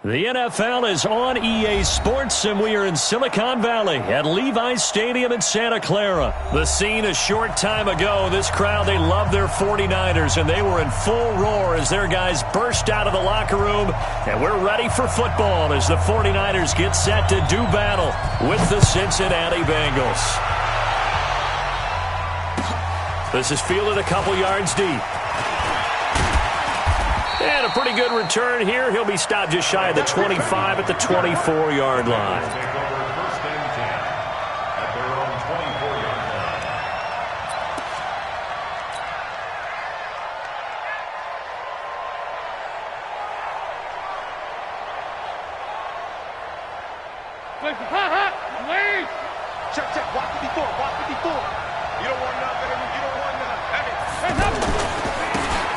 The NFL is on EA Sports, and we are in Silicon Valley at Levi's Stadium in Santa Clara. The scene a short time ago, this crowd, they love their 49ers, and they were in full roar as their guys burst out of the locker room, and we're ready for football as the 49ers get set to do battle with the Cincinnati Bengals. This is fielded a couple yards deep. And a pretty good return here. He'll be stopped just shy of the 25 at the 24-yard line. Check. Walk 54. You don't want nothing. You don't want nothing.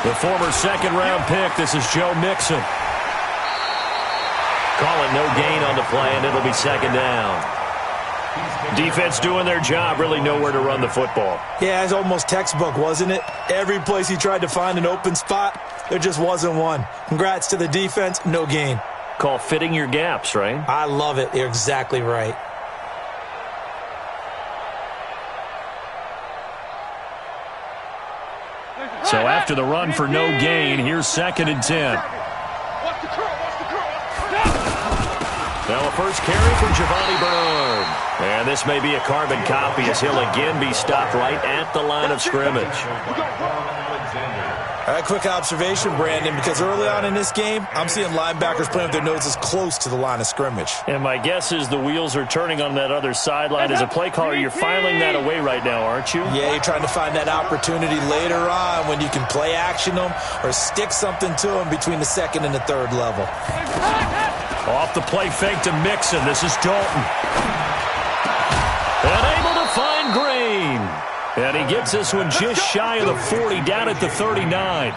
The former second-round pick, this is Joe Mixon. Calling no gain on the play, and it'll be second down. Defense doing their job, really nowhere to run the football. Yeah, it's almost textbook, wasn't it? Every place he tried to find an open spot, there just wasn't one. Congrats to the defense, no gain. Call fitting your gaps, right? I love it. You're exactly right. So after the run for no gain, here's second and 10. Now a first carry from Giovanni Bernard. And this may be a carbon copy as he'll again be stopped right at the line of scrimmage. All right, quick observation, Brandon, because early on in this game, I'm seeing linebackers playing with their noses close to the line of scrimmage. And my guess is the wheels are turning on that other sideline. As a play caller, you're filing that away right now, aren't you? Yeah, you're trying to find that opportunity later on when you can play action them or stick something to them between the second and the third level. Off the play fake to Mixon. This is Dalton. And able to find Green. And he gets this one just shy of the 40, down at the 39.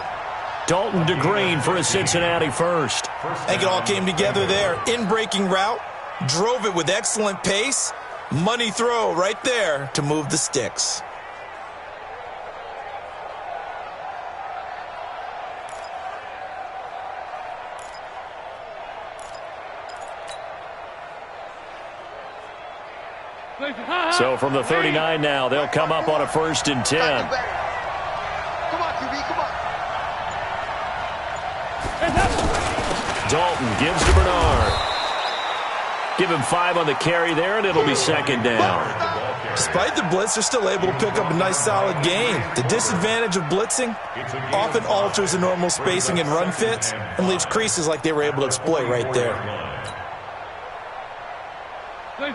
Dalton to Green for a Cincinnati first. I think it all came together there. In-breaking route, drove it with excellent pace. Money throw right there to move the sticks. So from the 39 now, they'll come up on a first and 10. Come on, QB, come on. Dalton gives to Bernard. Give him 5 on the carry there, and it'll be second down. Despite the blitz, they're still able to pick up a nice solid gain. The disadvantage of blitzing often alters the normal spacing and run fits and leaves creases like they were able to exploit right there.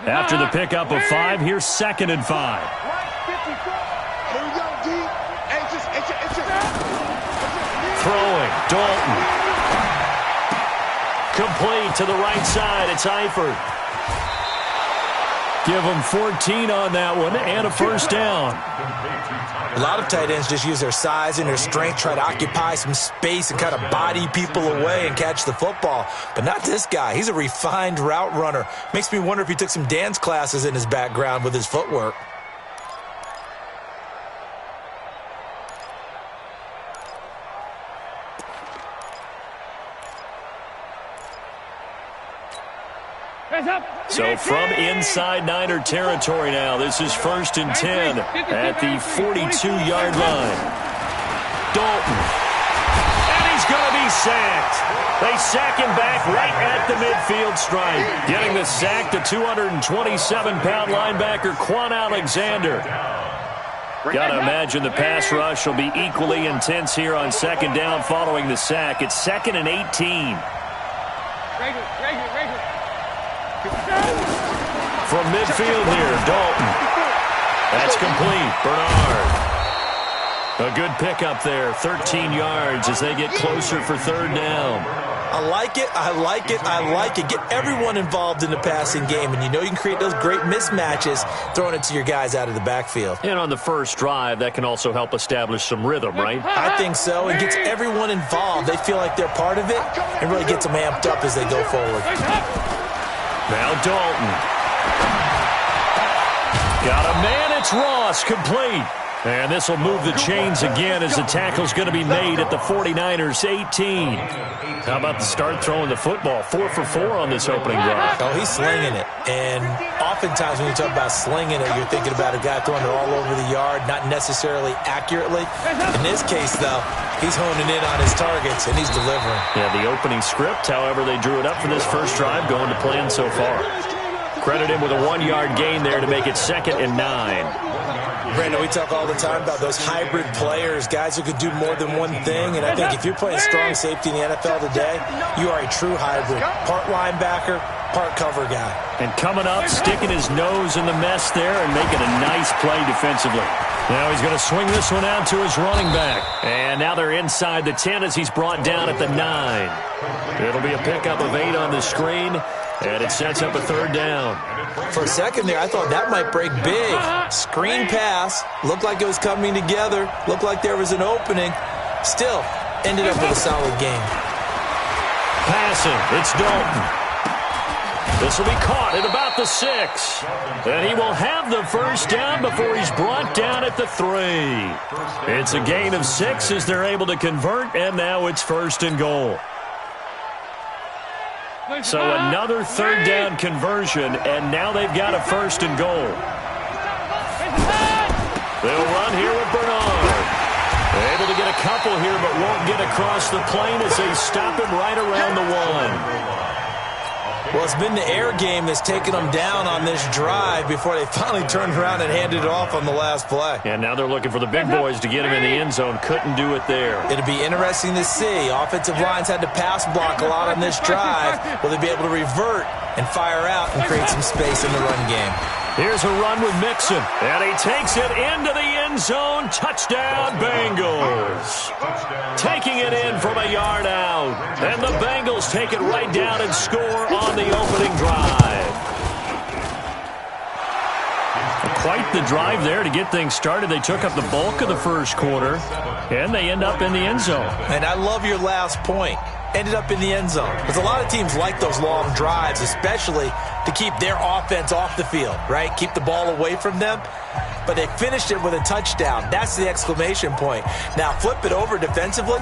After the pickup of 5, here's second and 5. Throwing, Dalton. Complete to the right side, it's Eifert. Give him 14 on that one and a first down. A lot of tight ends just use their size and their strength, try to occupy some space and kind of body people away and catch the football. But not this guy. He's a refined route runner. Makes me wonder if he took some dance classes in his background with his footwork. So from inside Niner territory now, this is first and 10 at the 42-yard line. Dalton. And he's going to be sacked. They sack him back right at the midfield stripe. Getting the sack, the 227-pound linebacker, Quan Alexander. Got to imagine the pass rush will be equally intense here on second down following the sack. It's second and 18. Right here. From midfield here, Dalton. That's complete. Bernard. A good pickup there, 13 yards as they get closer for third down. I like it. Get everyone involved in the passing game, and you know you can create those great mismatches throwing it to your guys out of the backfield. And on the first drive, that can also help establish some rhythm, right? I think so. It gets everyone involved. They feel like they're part of it and really gets them amped up as they go forward. Now Dalton. Got a man, it's Ross, complete. And this will move the chains again as the tackle's going to be made at the 49ers 18. How about the start throwing the football? 4 for 4 on this opening drive. Oh, he's slinging it. And oftentimes when you talk about slinging it, you're thinking about a guy throwing it all over the yard, not necessarily accurately. In this case, though, he's honing in on his targets, and he's delivering. Yeah, the opening script, however, they drew it up for this first drive, going to plan so far. Credit him with a 1-yard gain there to make it 2nd and 9. Brandon, we talk all the time about those hybrid players, guys who could do more than one thing. And I think if you're playing strong safety in the NFL today, you are a true hybrid. Part linebacker, part cover guy. And coming up, sticking his nose in the mess there and making a nice play defensively. Now he's going to swing this one out to his running back. And now they're inside the 10 as he's brought down at the 9. It'll be a pickup of 8 on the screen, and it sets up a 3rd down. For a second there, I thought that might break big. Screen pass. Looked like it was coming together. Looked like there was an opening. Still, ended up with a solid game. Passing. It's Dalton. This will be caught at about the 6. And he will have the first down before he's brought down at the 3. It's a gain of 6 as they're able to convert, and now it's 1st and goal. So another 3rd down conversion, and now they've got a 1st and goal. They'll run here with Bernard. Able to get a couple here, but won't get across the plane as they stop him right around the 1. Well, it's been the air game that's taken them down on this drive before they finally turned around and handed it off on the last play. And now they're looking for the big boys to get him in the end zone. Couldn't do it there. It'll be interesting to see. Offensive lines had to pass block a lot on this drive. Will they be able to revert and fire out and create some space in the run game? Here's a run with Mixon, and he takes it into the end zone. Touchdown, Bengals. Taking it in from a yard out. And the Bengals take it right down and score on the opening drive. Quite the drive there to get things started. They took up the bulk of the first quarter, and they end up in the end zone. And I love your last point. Ended up in the end zone. Because a lot of teams like those long drives, especially to keep their offense off the field, right? Keep the ball away from them. But they finished it with a touchdown. That's the exclamation point. Now, flip it over defensively.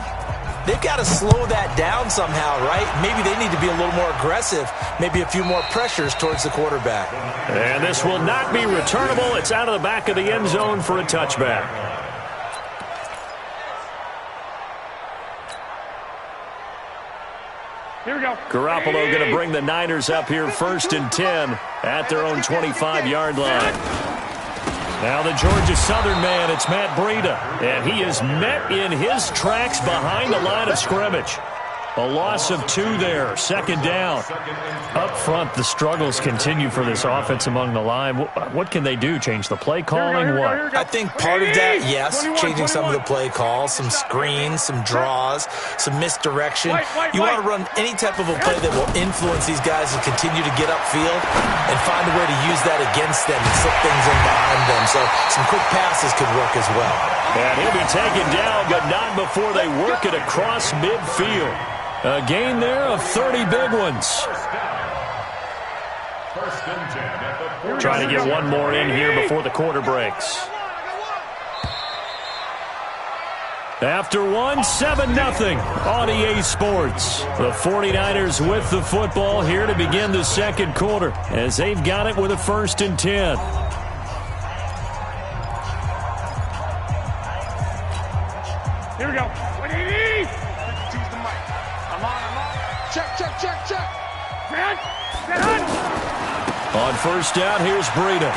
They've got to slow that down somehow, right? Maybe they need to be a little more aggressive. Maybe a few more pressures towards the quarterback. And this will not be returnable. It's out of the back of the end zone for a touchback. Here we go. Garoppolo going to bring the Niners up here 1st and 10 at their own 25-yard line. Now the Georgia Southern man, it's Matt Breida. And he is met in his tracks behind the line of scrimmage. A loss of 2 there, 2nd down. Up front, the struggles continue for this offense among the line. What can they do? Change the play calling? What? I think part of that, yes, changing some of the play calls, some screens, some draws, some misdirection. You want to run any type of a play that will influence these guys to continue to get upfield and find a way to use that against them and slip things in behind them. So some quick passes could work as well. And he'll be taken down, but not before they work it across midfield. A gain there of 30 big ones. Trying to get one more in here before the quarter breaks. After 7-0 on EA Sports. The 49ers with the football here to begin the second quarter as they've got it with a 1st and 10. Here we go. 180. Check. On 1st down, here's Breida.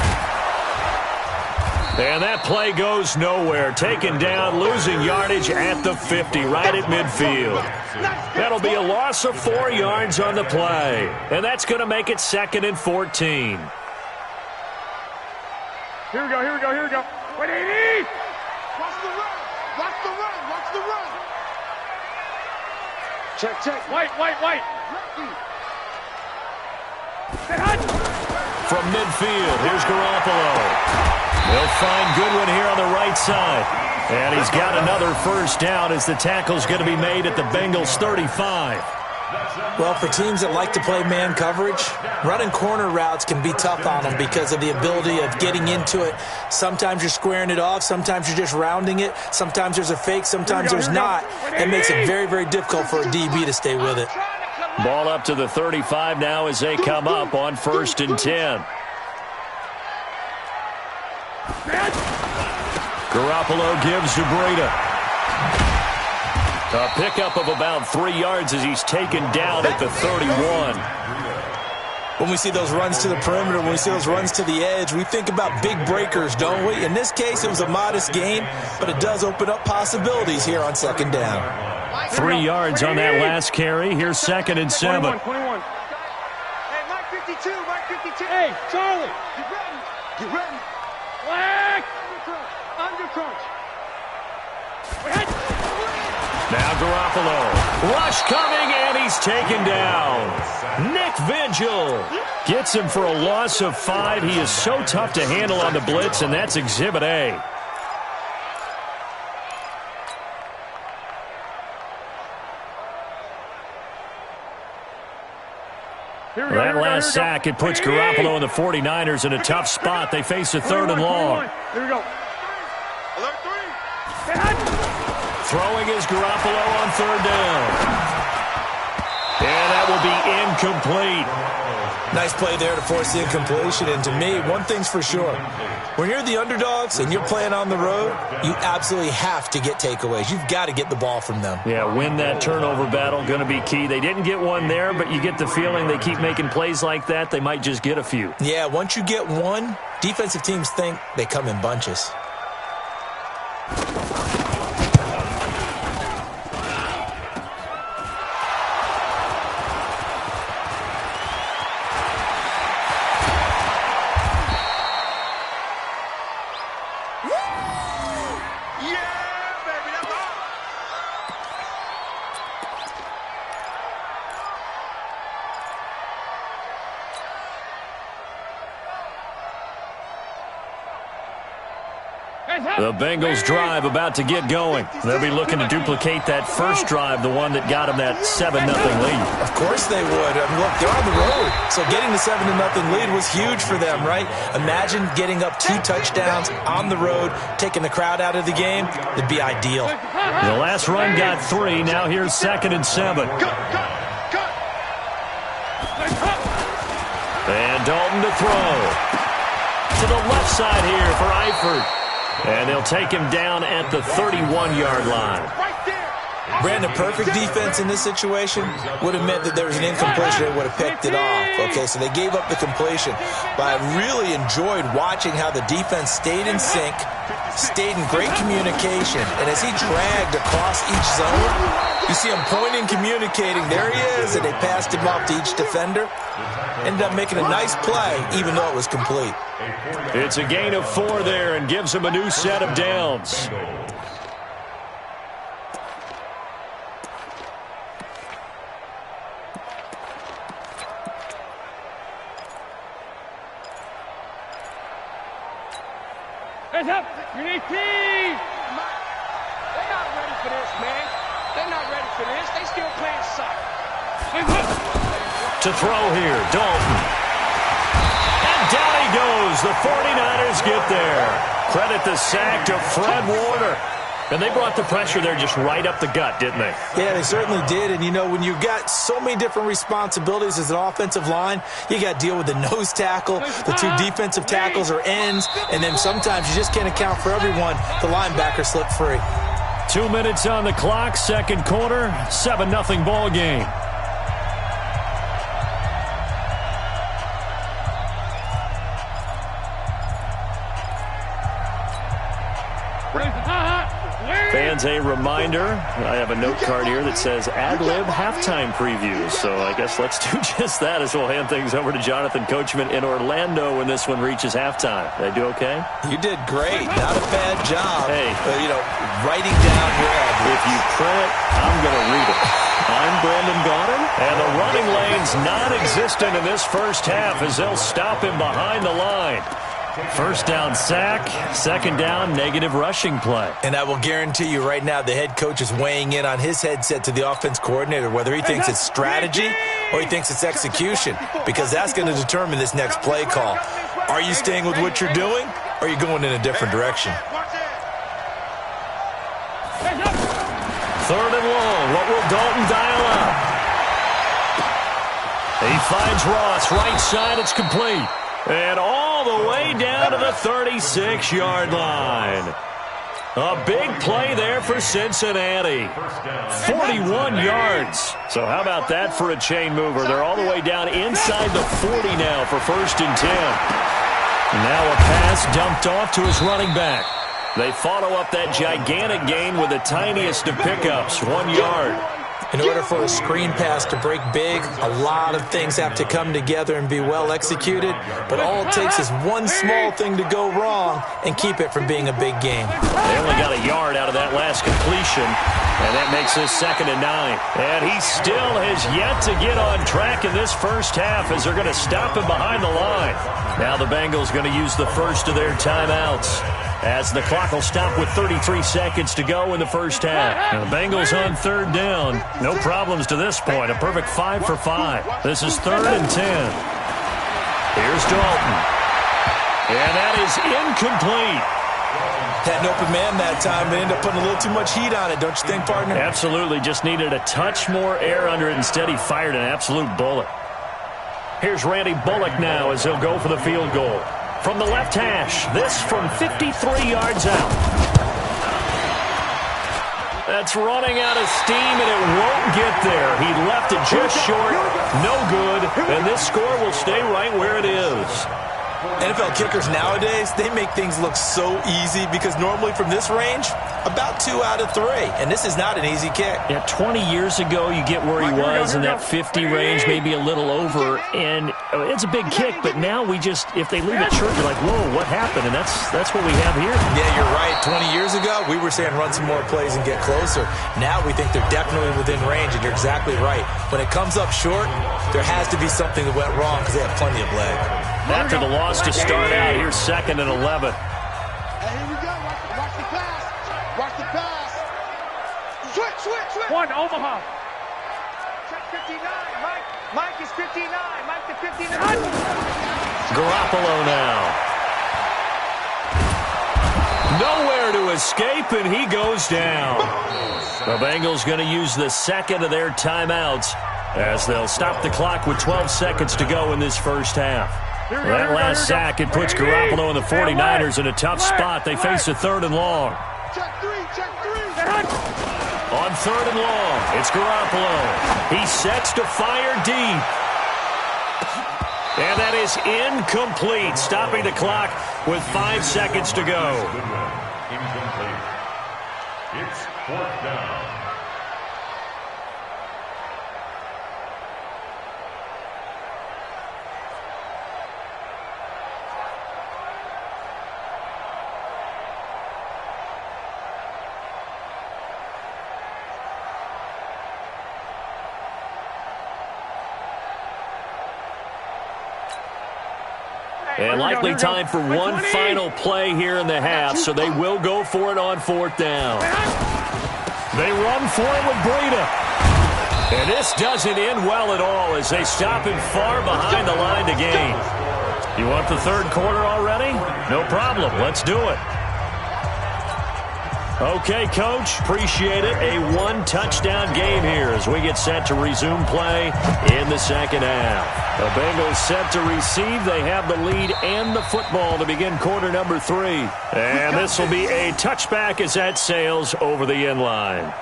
And that play goes nowhere. Taken down, losing yardage at the 50, right at midfield. That'll be a loss of 4 yards on the play. And that's going to make it 2nd and 14. Here we go. 180. Watch the run. Check. White. From midfield, here's Garoppolo. They'll find Goodwin here on the right side. And he's got another 1st down as the tackle's going to be made at the Bengals 35. Well, for teams that like to play man coverage, running corner routes can be tough on them because of the ability of getting into it. Sometimes you're squaring it off. Sometimes you're just rounding it. Sometimes there's a fake. Sometimes there's not. It makes it very, very difficult for a DB to stay with it. Ball up to the 35 now as they come up on 1st and 10. Garoppolo gives to Breida. A pickup of about 3 yards as he's taken down at the 31. When we see those runs to the perimeter, when we see those runs to the edge, we think about big breakers, don't we? In this case, it was a modest gain, but it does open up possibilities here on 2nd down. 3 yards on that last carry. Here's 2nd and 7. 21. Hey, Mike 52, Mike 52. Hey, Charlie, get ready. Get ready. Black. Under crunch. Now Garoppolo. Rush coming, and he's taken down. Nick Vigil gets him for a loss of 5. He is so tough to handle on the blitz, and that's Exhibit A. That last sack, it puts Garoppolo and the 49ers in a tough spot. They face a 3rd and long. Here we go. Throwing is Garoppolo on 3rd down. And that will be incomplete. Nice play there to force the incompletion. And to me, one thing's for sure. When you're the underdogs and you're playing on the road, you absolutely have to get takeaways. You've got to get the ball from them. Yeah, win that turnover battle, going to be key. They didn't get one there, but you get the feeling they keep making plays like that, they might just get a few. Yeah, once you get one, defensive teams think they come in bunches. The Bengals drive about to get going. They'll be looking to duplicate that first drive, the one that got them that 7-0 lead. Of course they would. I mean, look, they're on the road. So getting the 7-0 lead was huge for them, right? Imagine getting up 2 touchdowns on the road, taking the crowd out of the game. It'd be ideal. The last run got 3. Now here's 2nd and 7. And Dalton to throw. To the left side here for Eifert. And they'll take him down at the 31-yard line. Brandon, perfect defense in this situation would have meant that there was an incompletion. They would have picked it off. Okay, so they gave up the completion. But I really enjoyed watching how the defense stayed in sync, stayed in great communication. And as he dragged across each zone, you see him pointing, communicating. There he is, and they passed him off to each defender. Ended up making a nice play, even though it was complete. It's a gain of 4 there and gives him a new set of downs. Hands up! You need peace! They're not ready for this, man. They're not ready for this. They still playing soccer. To throw here, Dalton. And down he goes. The 49ers get there. Credit the sack to Fred Warner. And they brought the pressure there just right up the gut, didn't they? Yeah, they certainly did. And, you know, when you've got so many different responsibilities as an offensive line, you got to deal with the nose tackle, the 2 defensive tackles or ends, and then sometimes you just can't account for everyone. The linebacker slipped free. 2 minutes on the clock, 2nd quarter, 7-0 ball game. Fans, a reminder, I have a note card here that says ad-lib halftime previews. So I guess let's do just that as we'll hand things over to Jonathan Coachman in Orlando when this one reaches halftime. Did I do okay? You did great. Not a bad job. Hey. You know, writing down your ad-libs. If you print it, I'm going to read it. I'm Brandon Gaudin, and the running lane's non-existent in this first half as they'll stop him behind the line. First down sack, second down negative rushing play. And I will guarantee you right now the head coach is weighing in on his headset to the offense coordinator, whether he thinks it's strategy or he thinks it's execution, because that's going to determine this next play call. Are you staying with what you're doing, or are you going in a different direction? Third and long. What will Dalton dial up? He finds Ross. Right side. It's complete. And all the way down to the 36-yard line. A big play there for Cincinnati. 41 yards. So how about that for a chain mover? They're all the way down inside the 40 now for first and 10. Now a pass dumped off to his running back. They follow up that gigantic gain with the tiniest of pickups, 1 yard. In order for a screen pass to break big, a lot of things have to come together and be well executed, but all it takes is one small thing to go wrong and keep it from being a big game. They only got a yard out of that last completion, and that makes this 2nd and 9. And he still has yet to get on track in this first half as they're going to stop him behind the line. Now the Bengals going to use the first of their timeouts, as the clock will stop with 33 seconds to go in the first half. And the Bengals on third down. No problems to this point. A perfect 5 for 5. This is 3rd and 10. Here's Dalton. And that is incomplete. Had an open man that time, but ended up putting a little too much heat on it, don't you think, partner? Absolutely. Just needed a touch more air under it. Instead, he fired an absolute bullet. Here's Randy Bullock now as he'll go for the field goal. From the left hash, this from 53 yards out. That's running out of steam, and it won't get there. He left it just short, no good, and this score will stay right where it is. NFL kickers nowadays, they make things look so easy because normally from this range, about 2 out of 3. And this is not an easy kick. Yeah, 20 years ago, you get where he was in that 50 range, maybe a little over. And it's a big kick, but now we just, if they leave it short, you're like, whoa, what happened? And that's what we have here. Yeah, you're right. 20 years ago, we were saying run some more plays and get closer. Now we think they're definitely within range, and you're exactly right. When it comes up short, there has to be something that went wrong because they have plenty of leg. After the loss to start out, here's 2nd and 11. Hey, here we go. Watch the pass. Watch the pass. Switch. One, Omaha. Check 59. Mike is 59. Mike to 59. Garoppolo now. Nowhere to escape, and he goes down. The Bengals going to use the 2nd of their timeouts as they'll stop the clock with 12 seconds to go in this first half. That last sack, it puts Garoppolo and the 49ers in a tough spot. They face a 3rd and long. Check three. On 3rd and long, it's Garoppolo. He sets to fire deep. And that is incomplete, stopping the clock with 5 seconds to go. Incomplete. It's 4th down. And likely time for one final play here in the half, so they will go for it on 4th down. They run for it with Breida. And this doesn't end well at all as they stop him far behind the line to gain. You want the 3rd quarter already? No problem. Let's do it. Okay, Coach, appreciate it. A 1-touchdown game here as we get set to resume play in the 2nd half. The Bengals set to receive. They have the lead and the football to begin quarter number 3. And this will be a touchback as that sails over the end line.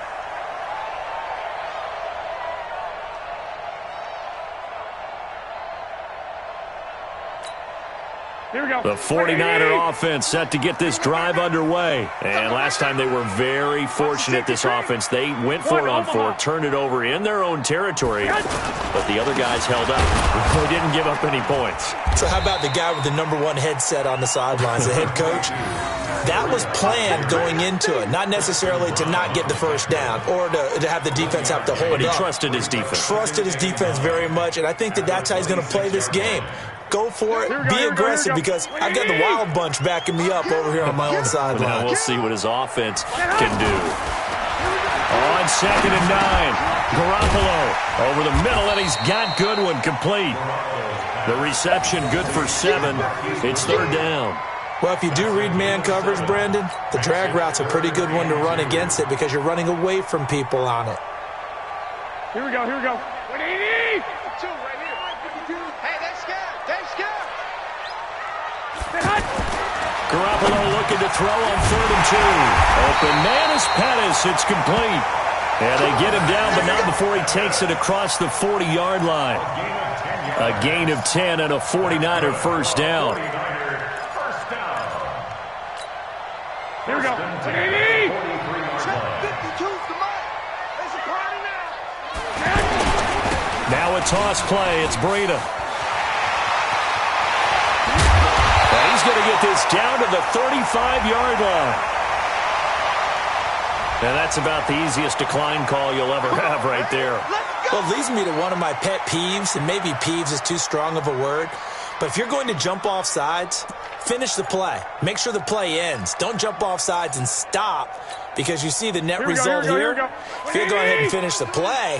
The 49er offense set to get this drive underway. And last time they were very fortunate, this offense. They went for it on 4, turned it over in their own territory, but the other guys held up. They didn't give up any points. So how about the guy with the #1 headset on the sidelines, the head coach? That was planned going into it, not necessarily to not get the first down or to have the defense have to hold up. But he trusted his defense. Trusted his defense very much, and I think that's how he's going to play this game. Go for it. Be aggressive because I've got the wild bunch backing me up over here on my own sideline. Now we'll see what his offense can do. On 2nd and 9, Garoppolo over the middle, and he's got Goodwin complete. The reception good for 7. It's 3rd down. Well, if you do read man coverage, Brandon, the drag route's a pretty good one to run against it because you're running away from people on it. Here we go. 180. 2 right here. Hey, they're scared. Garoppolo looking to throw on 3rd and 2. Open man is Pettis. It's complete. And they get him down, but not before he takes it across the 40-yard line. A gain of 10 and a 49er first down. Here we go. 180. 52's the mark. There's a party now. Now a toss play. It's Breida. And he's going to get this down to the 35-yard line. And that's about the easiest decline call you'll ever have right there. Well, it leads me to one of my pet peeves, and maybe peeves is too strong of a word, but if you're going to jump off sides, finish the play. Make sure the play ends. Don't jump off sides and stop because you see the net result here. If you go ahead and finish the play,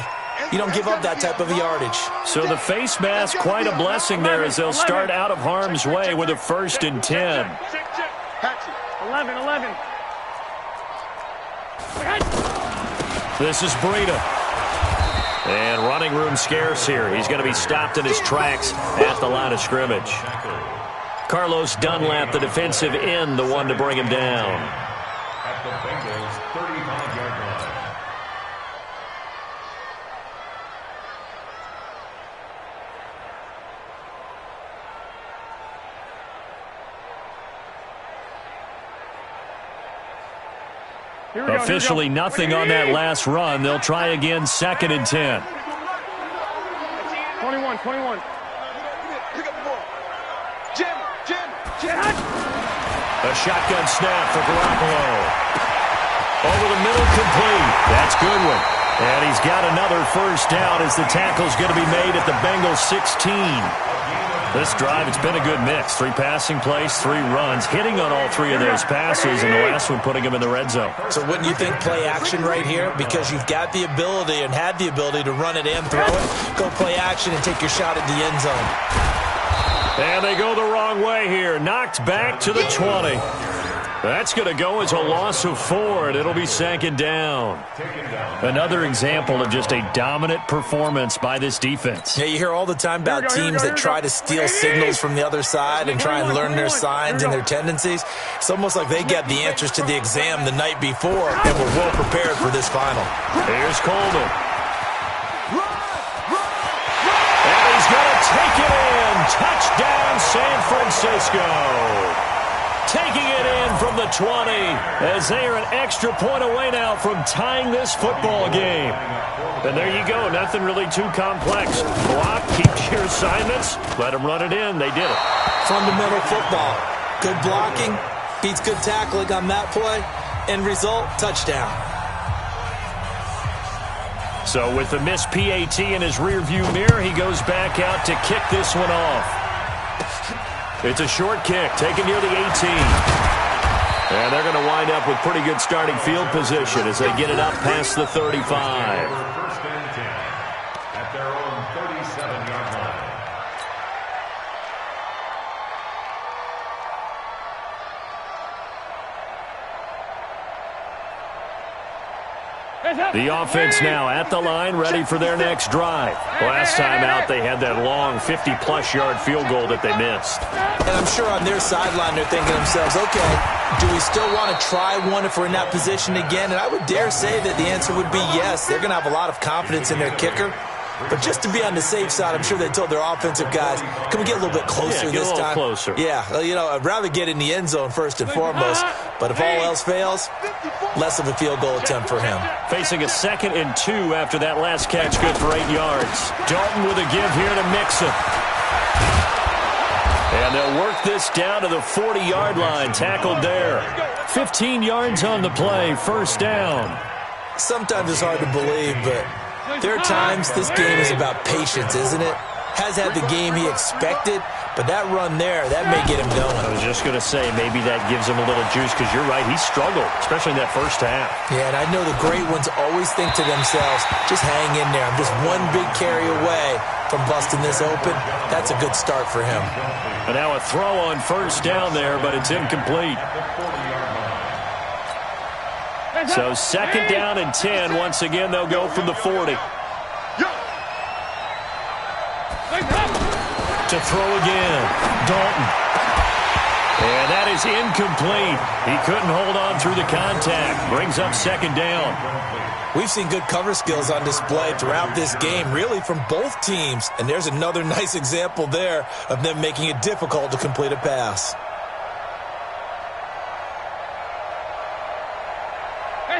you don't give up that type of yardage. So the face mask, quite a blessing there as they'll start out of harm's way with a 1st and 10. 11. This is Breida. And running room scarce here. He's going to be stopped in his tracks at the line of scrimmage. Carlos Dunlap, the defensive end, the one to bring him down. At the Bengals' 35-yard line. Officially nothing on that last run. They'll try again, 2nd and 10. 21. Pick up the ball. Jim. A shotgun snap for Garoppolo. Over the middle, complete. That's Goodwin. And he's got another first down as the tackle's going to be made at the Bengals 16. This drive, it's been a good mix. 3 passing plays, 3 runs, hitting on all 3 of those passes, and the last one putting him in the red zone. So wouldn't you think play action right here? Because you've got the ability and had the ability to run it and throw it. Go play action and take your shot at the end zone. And they go the wrong way here. Knocked back to the 20. That's going to go as a loss of 4, and it'll be 2nd down. Another example of just a dominant performance by this defense. Yeah, you hear all the time about teams that try to steal signals from the other side and try and learn their signs and their tendencies. It's almost like they got the answers to the exam the night before and were well prepared for this final. Here's Coleman. And he's going to take it in. Touchdown, San Francisco. Taking it in from the 20 as they are an extra point away now from tying this football game. And there you go. Nothing really too complex. Block, keep your assignments, let them run it in. They did it. Fundamental football. Good blocking, beats good tackling on that play. End result, touchdown. So with the missed PAT in his rearview mirror, he goes back out to kick this one off. It's a short kick, taken near the 18. And they're going to wind up with pretty good starting field position as they get it up past the 35. 1st and 10 at their own 37-yard line. The offense now at the line, ready for their next drive. Last time out, they had that long 50-plus yard field goal that they missed. And I'm sure on their sideline they're thinking to themselves, okay, do we still want to try one if we're in that position again? And I would dare say that the answer would be yes. They're going to have a lot of confidence in their kicker. But just to be on the safe side, I'm sure they told their offensive guys, can we get a little bit closer this time? Closer. Yeah, you know, I'd rather get in the end zone first and foremost. But if all else fails, less of a field goal attempt for him. Facing a 2nd and 2 after that last catch, good for 8 yards. Dalton with a give here to Mixon. And they'll work this down to the 40-yard line, tackled there. 15 yards on the play, first down. Sometimes it's hard to believe, but there are times this game is about patience, isn't it? Has had the game he expected, but that run there, that may get him going. I was just going to say, maybe that gives him a little juice, because you're right, he struggled, especially in that first half. Yeah, and I know the great ones always think to themselves, just hang in there. I'm just one big carry away from busting this open. That's a good start for him. And now a throw on first down there, but it's incomplete. So second down and 10. Once again, they'll go from the 40. To throw again, Dalton. And that is incomplete. He couldn't hold on through the contact. Brings up second down. We've seen good cover skills on display throughout this game, really from both teams. And there's another nice example there of them making it difficult to complete a pass.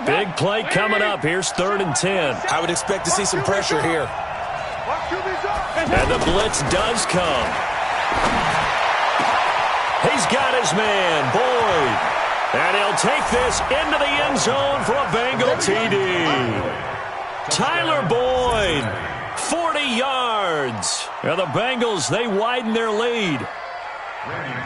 Big play coming up. Here's 3rd and 10. I would expect to see some pressure here. And the blitz does come. He's got his man, Boyd. And he'll take this into the end zone for a Bengal TD. Tyler Boyd, 40 yards. And the Bengals, they widen their lead.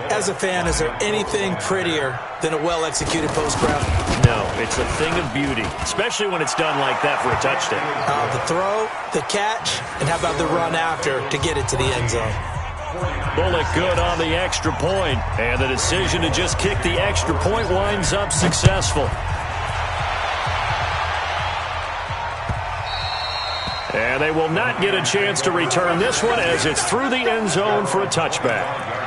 As a fan, is there anything prettier than a well-executed post-route? No, it's a thing of beauty, especially when it's done like that for a touchdown. The throw, the catch, and how about the run after to get it to the end zone? Bullock good on the extra point, and the decision to just kick the extra point winds up successful. And they will not get a chance to return this one as it's through the end zone for a touchback.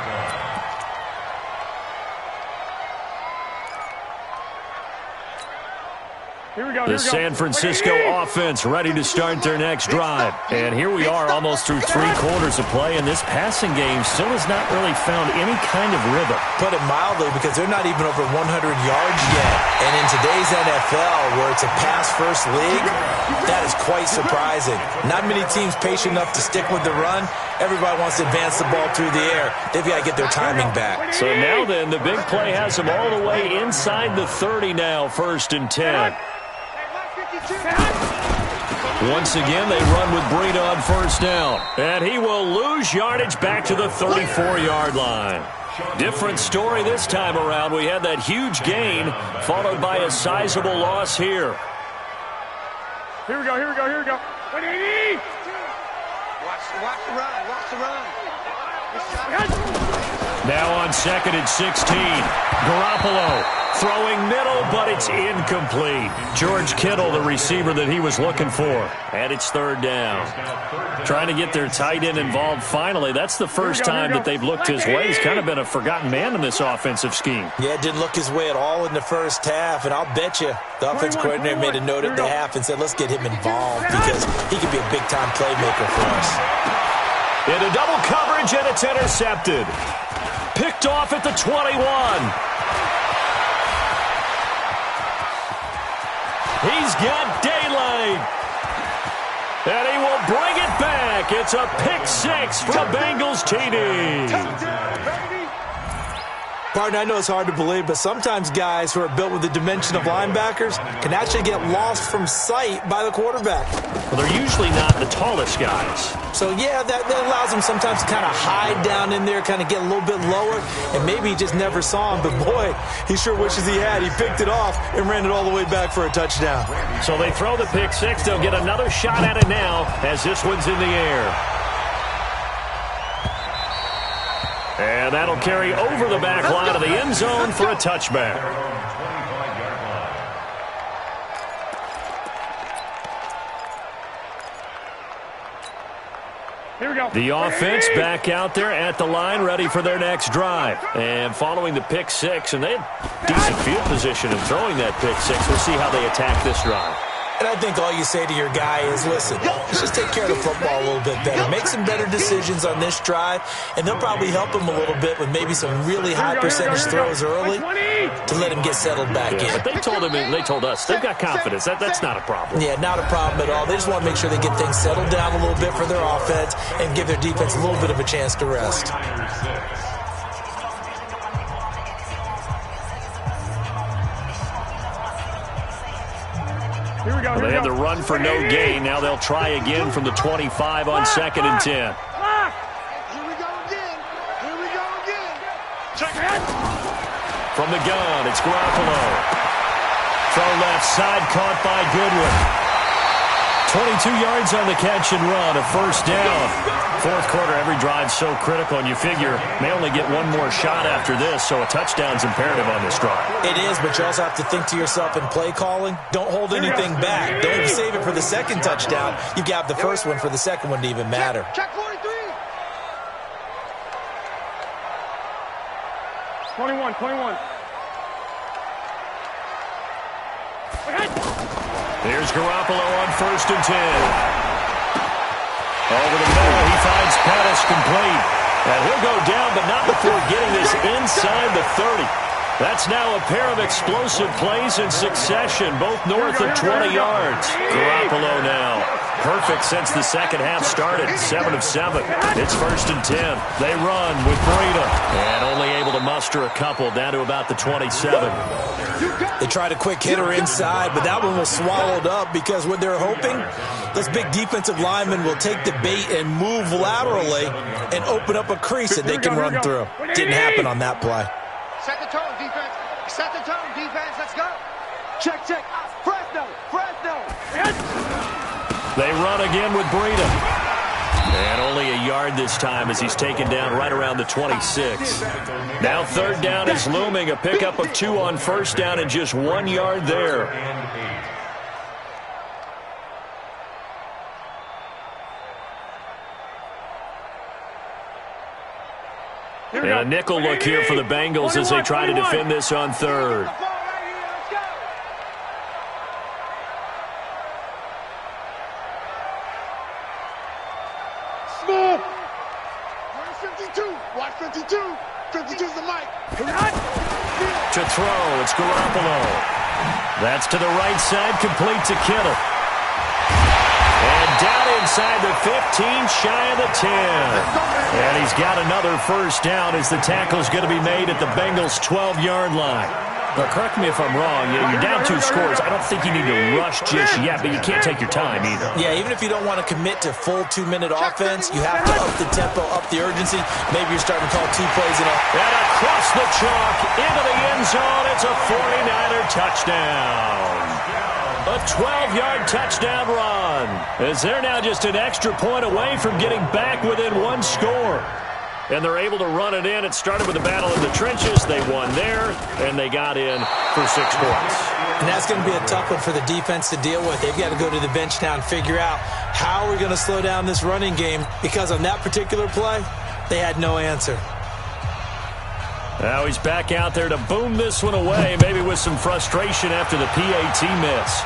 The San Francisco offense ready to start their next drive. And here we are almost through 3 quarters of play, and this passing game still has not really found any kind of rhythm. Put it mildly, because they're not even over 100 yards yet. And in today's NFL, where it's a pass-first league, that is quite surprising. Not many teams patient enough to stick with the run. Everybody wants to advance the ball through the air. They've got to get their timing back. So now then, the big play has them all the way inside the 30 now, 1st and 10. Once again, they run with Breida on first down. And he will lose yardage back to the 34-yard line. Different story this time around. We had that huge gain, followed by a sizable loss here. Here we go. 180! Watch the run. Now on 2nd and 16. Garoppolo throwing middle, but it's incomplete. George Kittle, the receiver that he was looking for. And it's 3rd down. Trying to get their tight end involved finally. That's the first time that they've looked his way. He's kind of been a forgotten man in this offensive scheme. Yeah, it didn't look his way at all in the first half. And I'll bet you the offense coordinator made a note at the half and said, let's get him involved because he could be a big-time playmaker for us. Into double coverage, and it's intercepted. Picked off at the 21. He's got daylight. And he will bring it back. It's a pick 6 for the Bengals TD. Partner, I know it's hard to believe, but sometimes guys who are built with the dimension of linebackers can actually get lost from sight by the quarterback. Well, they're usually not the tallest guys. So, yeah, that allows them sometimes to kind of hide down in there, kind of get a little bit lower, and maybe he just never saw him. But, boy, he sure wishes he had. He picked it off and ran it all the way back for a touchdown. So they throw the pick 6. They'll get another shot at it now as this one's in the air. And that'll carry over the back line of the end zone for a touchback. Here we go. The offense back out there at the line, ready for their next drive. And following the pick 6, and they had decent field position in throwing that pick 6. We'll see how they attack this drive. And I think all you say to your guy is, listen, let's just take care of the football a little bit better. Make some better decisions on this drive, and they'll probably help him a little bit with maybe some really high percentage throws early to let him get settled back in. But they told us they've got confidence. That's not a problem. Yeah, not a problem at all. They just want to make sure they get things settled down a little bit for their offense and give their defense a little bit of a chance to rest. They had the run for no gain. Now they'll try again from the 25 on 2nd and 10. From the gun, it's Garoppolo. Throw left side, caught by Goodwin. 22 yards on the catch and run, a first down. Fourth quarter, every drive so critical, and you figure may only get one more shot after this, so a touchdown's imperative on this drive. It is, but you also have to think to yourself in play calling, don't hold anything back. Don't save it for the second touchdown. You got the first one for the second one to even matter. Check 43. 21. Here's Garoppolo on 1st and 10. Over the middle, he finds Pettis complete. And he'll go down, but not before getting this inside the 30. That's now a pair of explosive plays in succession, both north of 20 yards. Garoppolo now. Perfect since the second half started, 7 of 7. It's 1st and 10. They run with Breida. And only able to muster a couple down to about the 27. They tried a quick hitter inside, but that one was swallowed up because what they're hoping, those big defensive linemen will take the bait and move laterally and open up a crease that they can run through. Didn't happen on that play. Set the tone, defense. Set the tone, defense. Let's go. Check. Fresno. They run again with Breida. And only a yard this time as he's taken down right around the 26. Now 3rd down is looming. A pickup of 2 on 1st down and just 1 yard there. And a nickel look here for the Bengals as they try to defend this on 3rd. Watch 52. 52's the mic. To throw, it's Garoppolo. That's to the right side, complete to Kittle. And down inside the 15, shy of the 10. And he's got another first down as the tackle's going to be made at the Bengals' 12-yard line. Now, correct me if I'm wrong. You're down 2 scores. I don't think you need to rush just yet, but you can't take your time either. Yeah, even if you don't want to commit to full 2-minute offense, you have to up the tempo, up the urgency. Maybe you're starting to call 2 plays in a... And across the chalk, into the end zone, it's a 49er touchdown. A 12-yard touchdown run, as they're now just an extra point away from getting back within 1 score. And they're able to run it in. It started with a battle in the trenches. They won there, and they got in for 6 points. And that's going to be a tough one for the defense to deal with. They've got to go to the bench now and figure out how we're going to slow down this running game, because on that particular play, they had no answer. Now he's back out there to boom this one away, maybe with some frustration after the PAT miss.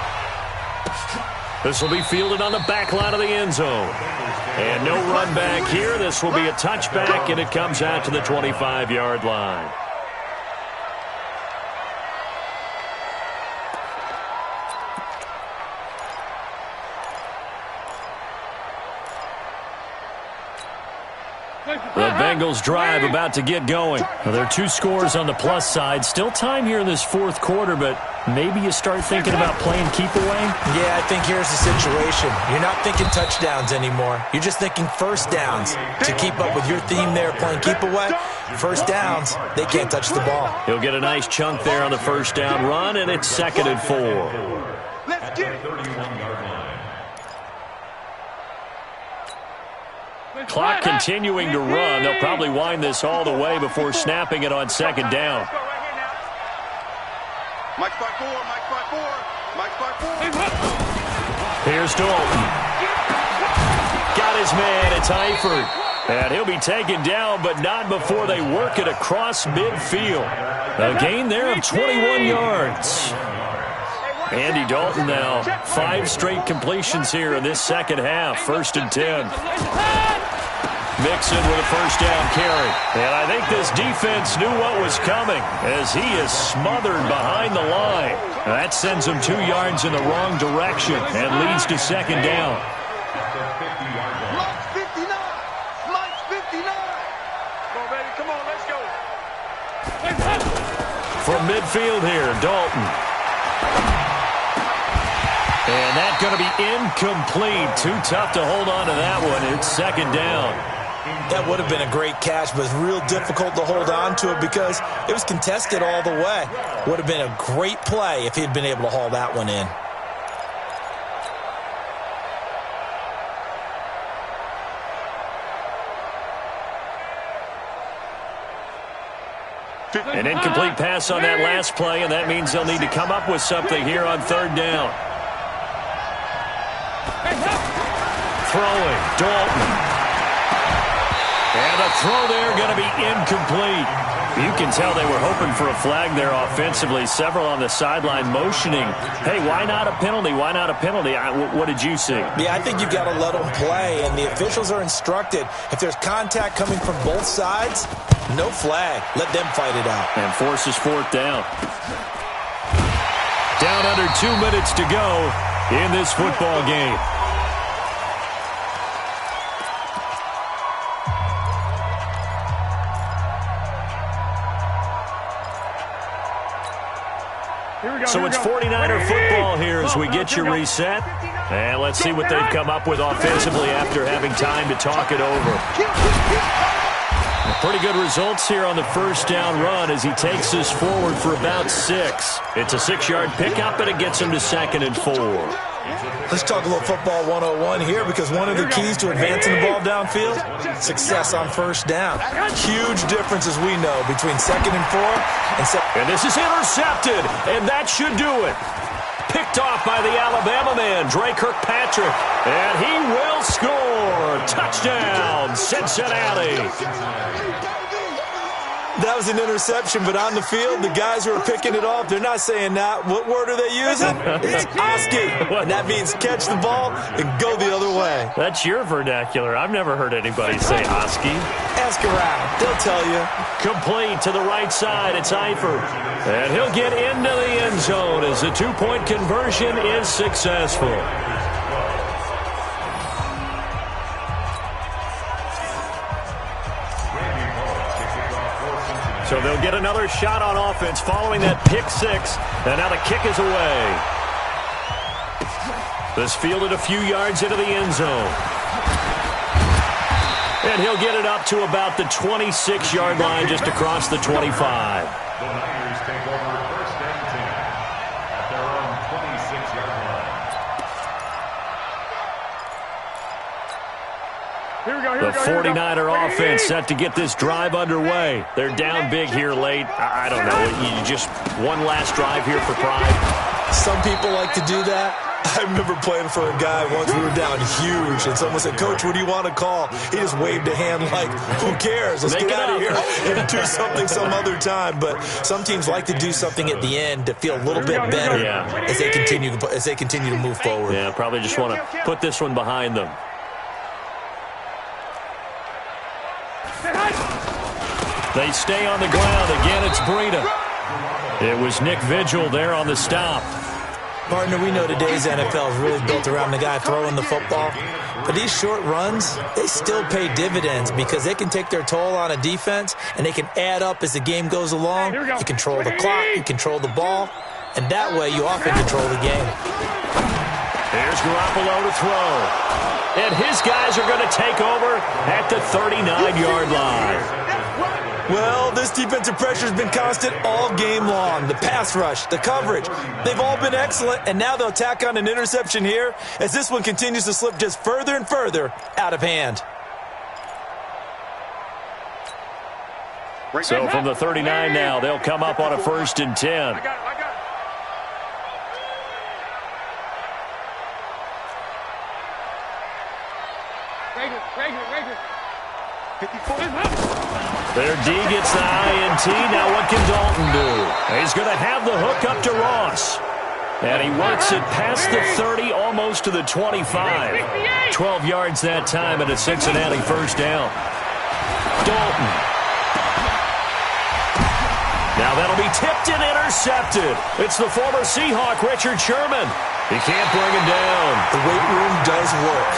This will be fielded on the back line of the end zone. And no run back here. This will be a touchback, and it comes out to the 25-yard line. The Bengals drive about to get going. Well, there are 2 scores on the plus side. Still time here in this 4th quarter, but maybe you start thinking about playing keep away? Yeah, I think here's the situation. You're not thinking touchdowns anymore. You're just thinking first downs. To keep up with your theme there, playing keep away, first downs, they can't touch the ball. He'll get a nice chunk there on the first down run, and it's 2nd and 4. Let's get it. Clock continuing to run. They'll probably wind this all the way before snapping it on 2nd down. Mike spot 4. Here's Dalton. Got his man. It's Eifert. And he'll be taken down, but not before they work it across midfield. A gain there of 21 yards. Andy Dalton now 5 straight completions here in this second half. 1st and 10. Mixon with a first down carry. And I think this defense knew what was coming as he is smothered behind the line. That sends him 2 yards in the wrong direction and leads to 2nd down. Mike's 59. Mike's 59. Come on, baby. Come on, let's go. From midfield here, Dalton. And that's going to be incomplete. Too tough to hold on to that one. It's 2nd down. That would have been a great catch, but it's real difficult to hold on to it because it was contested all the way. Would have been a great play if he had been able to haul that one in. An incomplete pass on that last play, and that means they'll need to come up with something here on third down. Throwing, Dalton. And the throw there going to be incomplete. You can tell they were hoping for a flag there offensively. Several on the sideline motioning. Hey, why not a penalty? Why not a penalty? What did you see? Yeah, I think you've got to let them play, and the officials are instructed. If there's contact coming from both sides, no flag. Let them fight it out. And forces fourth down. Down under 2 minutes to go in this football game. So it's 49er football here as we get you reset. And let's see what they've come up with offensively after having time to talk it over. Pretty good results here on the first down run as he takes us forward for about 6. It's a 6-yard pickup, and it gets him to 2nd and 4. Let's talk a little football 101 here, because one of the keys to advancing the ball downfield, success on first down. Huge difference, as we know, between 2nd and 4 and this is intercepted, and that should do it. Picked off by the Alabama man, Dre Kirkpatrick, and he will score. Touchdown, Cincinnati. That was an interception, but on the field, the guys who are picking it off, they're not saying that. What word are they using? It's Oski, and that means catch the ball and go the other way. That's your vernacular. I've never heard anybody say Oski. Ask around. They'll tell you. Complete to the right side. It's Eifert. And he'll get into the end zone as the 2-point conversion is successful. So they'll get another shot on offense following that pick 6. And now the kick is away. This fielded a few yards into the end zone. And he'll get it up to about the 26-yard line just across the 25. The Niners take over first and 10 at their own 26-yard line. The 49er offense set to get this drive underway. They're down big here late. I don't know. You just one last drive here for pride. Some people like to do that. I remember playing for a guy once. We were down huge, and someone said, "Coach, what do you want to call?" He just waved a hand like, "Who cares? Let's get out of here and do something some other time." But some teams like to do something at the end to feel a little bit better as they continue to move forward. Yeah, probably just want to put this one behind them. They stay on the ground. Again, it's Breida. It was Nick Vigil there on the stop. Partner, we know today's NFL is really built around the guy throwing the football. But these short runs, they still pay dividends because they can take their toll on a defense, and they can add up as the game goes along. You control the clock, you control the ball, and that way you often control the game. Here's Garoppolo to throw. And his guys are going to take over at the 39-yard line. Well, this defensive pressure has been constant all game long. The pass rush, the coverage, they've all been excellent, and now they'll tack on an interception here as this one continues to slip just further and further out of hand. So from the 39 now, they'll come up on a 1st and 10. Their D gets the INT. Now what can Dalton do? He's going to have the hook up to Ross. And he works it past the 30, almost to the 25. 12 yards that time and a Cincinnati first down. Dalton. Now that'll be tipped and intercepted. It's the former Seahawk, Richard Sherman. He can't bring him down. The weight room does work.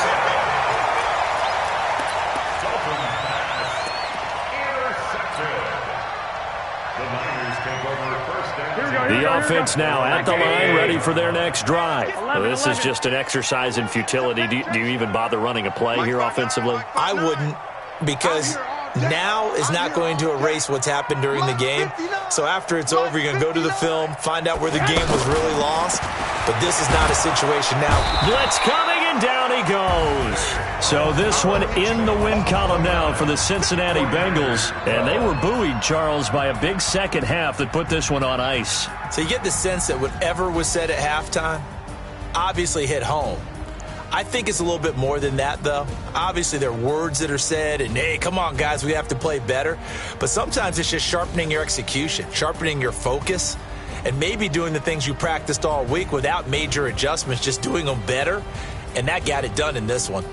The offense now at the line, ready for their next drive. This is just an exercise in futility. Do you even bother running a play here offensively? I wouldn't. because now is not going to erase what's happened during the game. So after it's over, you're going to go to the film, find out where the game was really lost. But this is not a situation now. Blitz coming, and down he goes. So this one in the win column now for the Cincinnati Bengals. And they were buoyed, Charles, by a big second half that put this one on ice. So you get the sense that whatever was said at halftime obviously hit home. I think it's a little bit more than that, though. Obviously, there are words that are said, and, hey, come on, guys, we have to play better. But sometimes it's just sharpening your execution, sharpening your focus, and maybe doing the things you practiced all week without major adjustments, just doing them better. And that got it done in this one.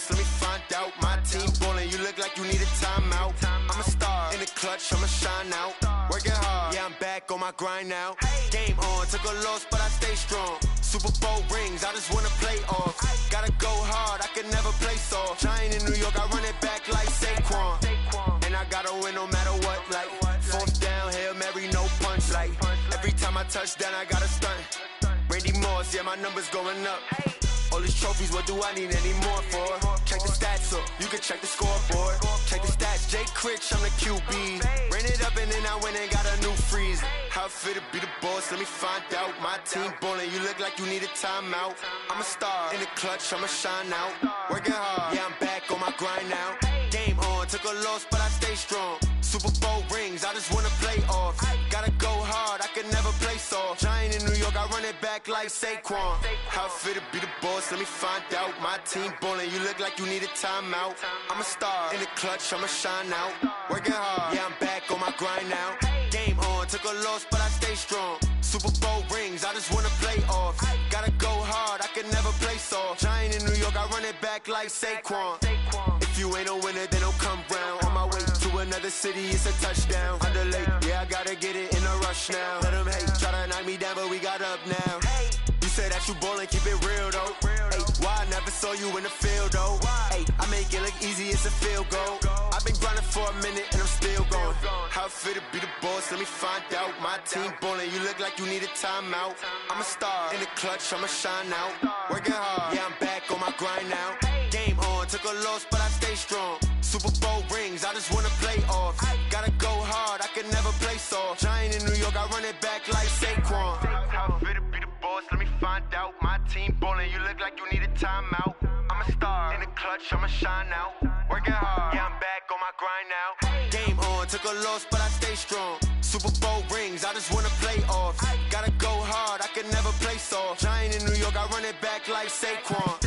Let me find out. My team ballin', you look like you need a timeout. I'm a star in the clutch, I'ma shine out. Working hard, yeah, I'm back on my grind now. Game on, took a loss, but I stay strong. Super Bowl rings, I just wanna play off. Gotta go hard, I can never play soft. Giant in New York, I run it back like Saquon. And I gotta win no matter what, like fourth down, Hail Mary, no punch. Like every time I touch down, I gotta stunt. Randy Moss, yeah, my numbers going up. All these trophies, what do I need any more for? Check the stats up, you can check the scoreboard. Check the stats, Jake Critch, I'm the QB. Ran it up and then I went and got a new freeze. How it feel to be the boss, let me find out. My team ballin', you look like you need a timeout. I'm a star in the clutch, I'ma shine out. Working hard, yeah, I'm back on my grind now. Game on, took a loss, but I stay strong. Super Bowl rings, I just wanna play off. Gotta go hard, I can never play soft. Giant in New York, I run it back like Saquon. How it feel to be the boss, let me find out. My team ballin', you look like you need a timeout. I'm a star in the clutch, I'ma shine out. Working hard, yeah, I'm back on my grind now. Game on, took a loss, but I stay strong. Super Bowl rings, I just wanna play off. Gotta go hard, I can never play soft. Giant in New York, I run it back like Saquon. If you ain't a winner, then don't come round. On my way to another city, it's a touchdown. Underlay, yeah, I gotta get it in a rush now. Let them hate, try to knock me down, but we got up now. You say that you ballin', keep it real though. Hey, why I never saw you in the field though? Hey, I make it look easy, it's a field goal. I've been grinding for a minute and I'm still going. How it feel to be the boss, let me find out. My team ballin', you look like you need a timeout. I'm a star in the clutch, I'ma shine out. Working hard, yeah, I'm back on my grind now. Game on, took a loss, but I stay strong. Super Bowl rings, I just wanna play off. Gotta go hard, I can never play soft. Giant in New York, I run it back like Saquon. How it feel to be the boss, let me find out. My team ballin', you look like you need a timeout. I'm a star in the clutch, I'ma shine out. Working hard, yeah, I'm back on my grind now. Game on, took a loss, but I stay strong. Super Bowl rings, I just wanna play off. Gotta go hard, I can never play soft. Giant in New York, I run it back like Saquon.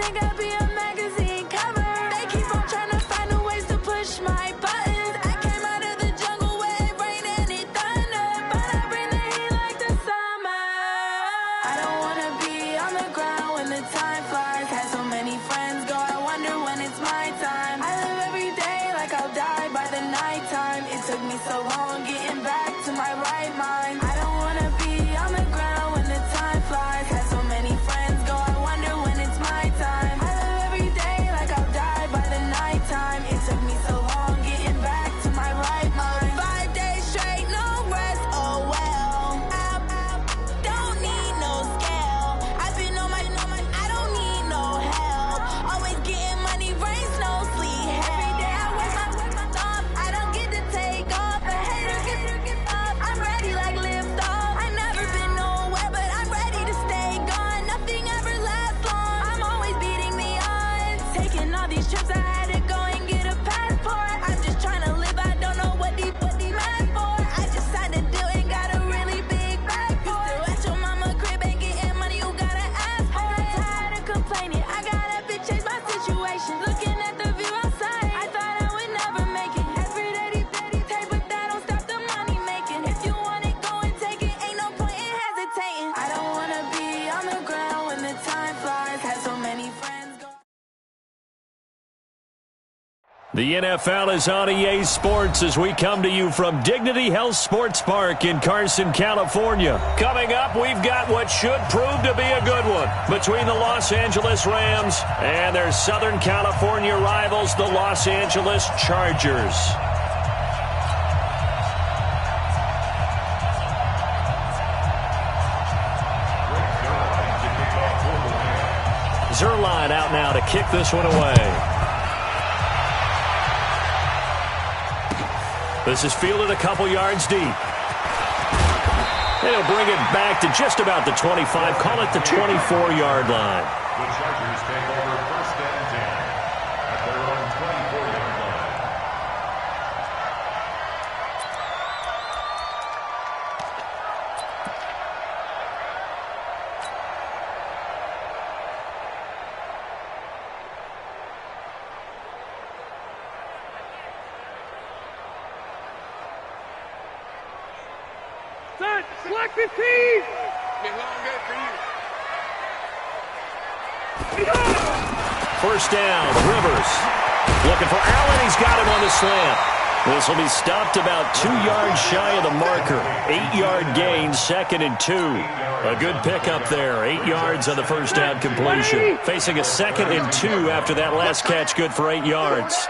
think I'd be a magazine cover. They keep on trying to find new ways to push my buttons. I came out of the jungle where it rained and it thundered, but I bring the heat like the summer. I don't wanna be on the ground when the time flies. Had so many friends go, I wonder when it's my time. I live every day like I'll die by the nighttime. It took me so long getting back to my right mind. I don't wanna be on the ground when the time flies. Had so many friends go, I wonder when it's my time. I live every day like I'll die by the nighttime. It took me so long getting back to my right mind. 5 days straight, no rest, oh well. Don't need no scale. I've been on my, I don't need no help. Always getting money, rain, snow, sleet, every day I work my thumb. I don't get to take off. A hater get up. I'm ready like lift off. I never been nowhere, but I'm ready to stay gone. Nothing ever lasts long. I'm always beating the odds. Taking all these trips, I had to go and get a passport. I'm just trying to live. I don't know what these mad for. I just signed a deal and got a really big bag for it. Still at your mama crib and getting money, you gotta ask for it. I'm tired of complaining. I gotta bitch change my situation. Looking at the view outside, I thought I would never make it. Every day these take, but that don't stop the money making. If you want it, go and take it. Ain't no point in hesitating. I don't wanna be on the ground when the time flies. Had so many friends go. The NFL is on EA Sports as we come to you from Dignity Health Sports Park in Carson, California. Coming up, we've got what should prove to be a good one between the Los Angeles Rams and their Southern California rivals, the Los Angeles Chargers. Zerline out now to kick this one away. This is fielded a couple yards deep. They'll bring it back to just about the 25, call it the 24-yard line. The Chargers take over first and 10 at their own 24-yard line. Select 15! Been long day for you. First down, Rivers. Looking for Allen. He's got him on the slant. This will be stopped about 2 yards shy of the marker. 8-yard gain, 2nd and 2. A good pickup there. 8 yards on the first down completion. Facing a 2nd and 2 after that last catch, good for 8 yards.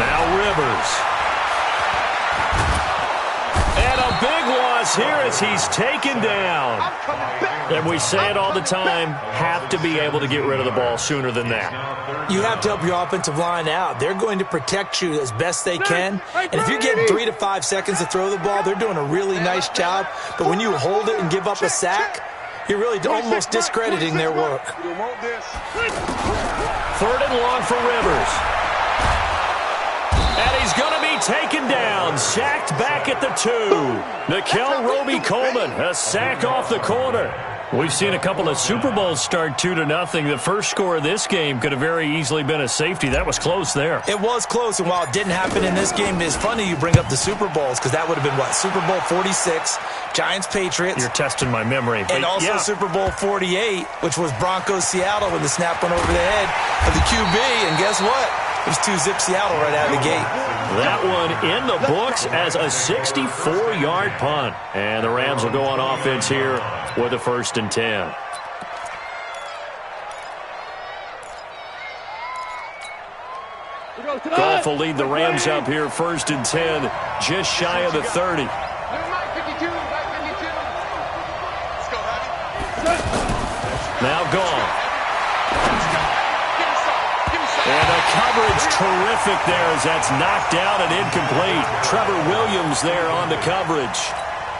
Now Rivers. And a big loss here as he's taken down. And we say it all the time, have to be able to get rid of the ball sooner than that. You have to help your offensive line out. They're going to protect you as best they can. And if you're getting 3 to 5 seconds to throw the ball, they're doing a really nice job. But when you hold it and give up a sack, you're really almost discrediting their work. 3rd and long for Rivers. And he's going to be taken down, sacked back at the 2. Nickel Roby-Coleman, a sack off the corner. We've seen a couple of Super Bowls start 2-0. The first score of this game could have very easily been a safety. That was close there. It was close, and while it didn't happen in this game, it's funny you bring up the Super Bowls because that would have been, what, Super Bowl 46, Giants-Patriots. You're testing my memory. And also Super Bowl 48, which was Broncos-Seattle when the snap went over the head of the QB, and guess what? It was 2-zip Seattle right out of the gate. That one in the books as a 64-yard punt. And the Rams will go on offense here with a 1st and 10. Goff will lead the Rams up here 1st and 10, just shy of the 30. Now Goff. And the coverage terrific there as that's knocked down and incomplete. Trevor Williams there on the coverage.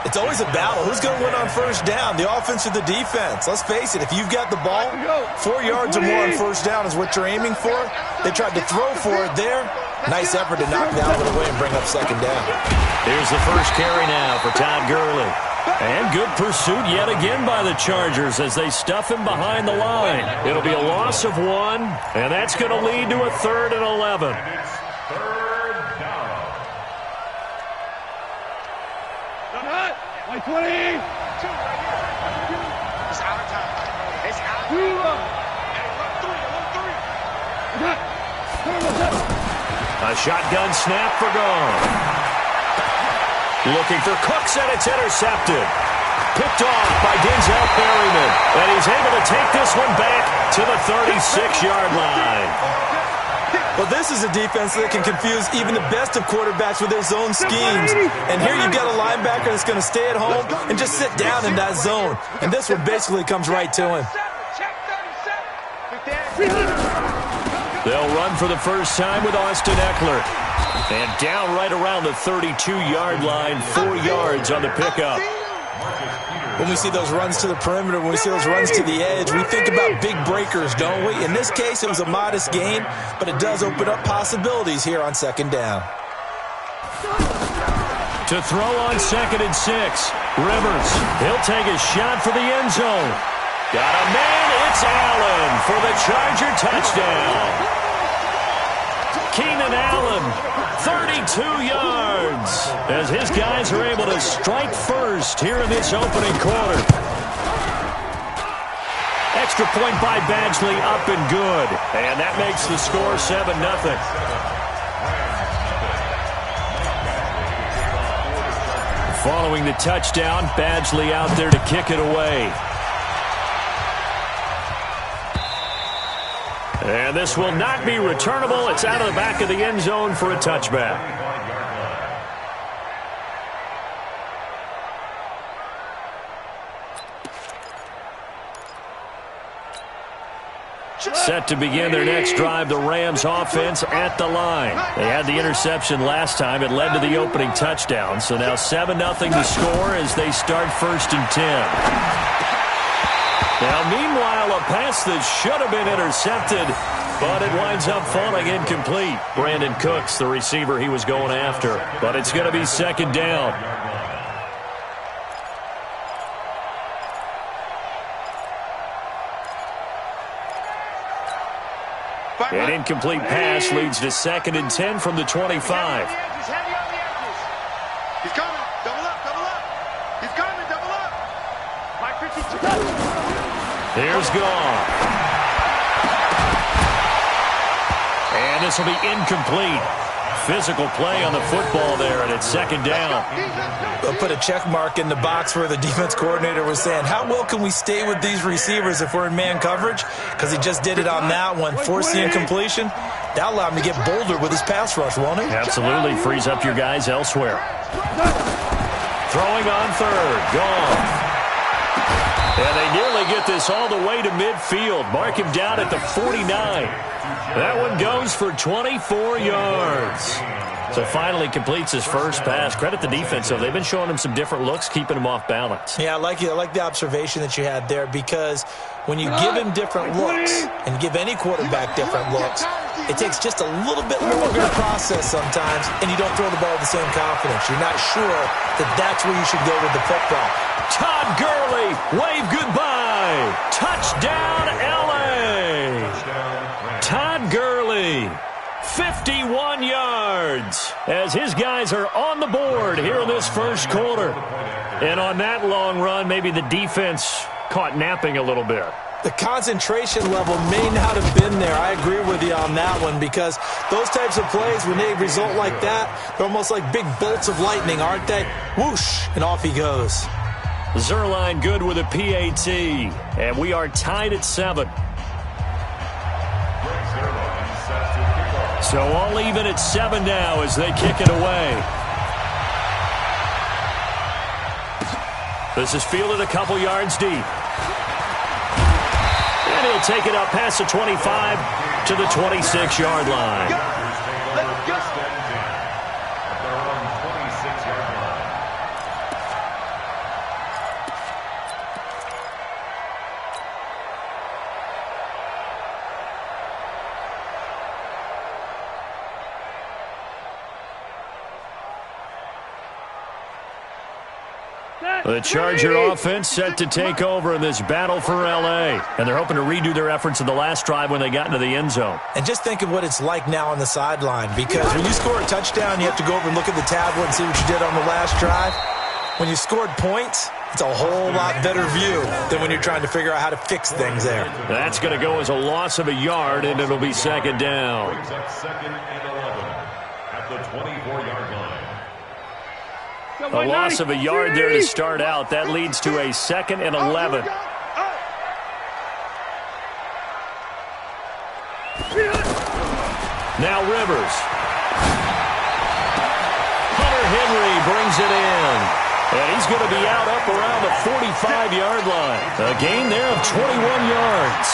It's always a battle. Who's going to win on first down, the offense or the defense? Let's face it, if you've got the ball, 4 yards or more on first down is what you're aiming for. They tried to throw for it there. Nice effort to knock that one away and bring up 2nd down. Here's the first carry now for Todd Gurley. And good pursuit yet again by the Chargers as they stuff him behind the line. It'll be a loss of 1, and that's going to lead to a 3rd and 11. And it's 3rd down. 20. It's out of time. It's out of time. A shotgun snap for gone. Looking for Cooks, and it's intercepted. Picked off by Denzel Perryman. And he's able to take this one back to the 36-yard line. Well, this is a defense that can confuse even the best of quarterbacks with their zone schemes. And here you've got a linebacker that's going to stay at home and just sit down in that zone. And this one basically comes right to him. They'll run for the first time with Austin Eckler. And down right around the 32-yard line, 4 yards on the pickup. When we see those runs to the perimeter, when we see those runs to the edge, we think about big breakers, don't we? In this case, it was a modest gain, but it does open up possibilities here on 2nd down. To throw on 2nd and 6, Rivers. He'll take a shot for the end zone. Got a man, it's Allen for the Charger touchdown. Keenan Allen, 32 yards, as his guys are able to strike first here in this opening quarter. Extra point by Badgley, up and good. And that makes the score 7-0. Following the touchdown, Badgley out there to kick it away. And this will not be returnable. It's out of the back of the end zone for a touchback. Set to begin their next drive, the Rams offense at the line. They had the interception last time. It led to the opening touchdown. So now 7-0 to score as they start 1st and 10. Now, meanwhile, a pass that should have been intercepted, but it winds up falling incomplete. Brandon Cooks, the receiver he was going after. But it's going to be 2nd down. An incomplete pass leads to 2nd and 10 from the 25. He's heavy on the edges. He's coming. Double up, double up. He's coming, double up. Mike 52. Here's Goff. And this will be incomplete. Physical play on the football there, and it's 2nd down. They'll put a check mark in the box where the defense coordinator was saying, how well can we stay with these receivers if we're in man coverage? Because he just did it on that one, forced the incompletion. That'll allow him to get bolder with his pass rush, won't it? Absolutely. Frees up your guys elsewhere. Throwing on 3rd. Gone. And they nearly get this all the way to midfield. Mark him down at the 49. That one goes for 24 yards. So finally completes his first pass. Credit the defense, though. They've been showing him some different looks, keeping him off balance. Yeah, I like the observation that you had there, because when you give him different looks and give any quarterback different looks, it takes just a little bit longer to process sometimes, and you don't throw the ball with the same confidence. You're not sure that that's where you should go with the football. Todd Gurley, wave goodbye. Touchdown, L.A. Todd Gurley, 51 yards, as his guys are on the board here in this first quarter. And on that long run, maybe the defense caught napping a little bit. The concentration level may not have been there. I agree with you on that one, because those types of plays, when they result like that, they're almost like big bolts of lightning, aren't they? Whoosh, and off he goes. Zerline good with a PAT, and we are tied at 7. So all even at 7 now as they kick it away. This is fielded a couple yards deep. And he'll take it up past the 25 to the 26-yard line. The Charger offense set to take over in this battle for L.A. And they're hoping to redo their efforts in the last drive when they got into the end zone. And just think of what it's like now on the sideline, because when you score a touchdown, you have to go over and look at the tablet and see what you did on the last drive. When you scored points, it's a whole lot better view than when you're trying to figure out how to fix things there. That's going to go as a loss of a yard, and it'll be second down. Brings up 2nd and 11 at the 24-yard line. A loss of a yard there to start out. That leads to a 2nd and 11. Now Rivers. Hunter Henry brings it in. And he's going to be out up around the 45-yard line. A gain there of 21 yards.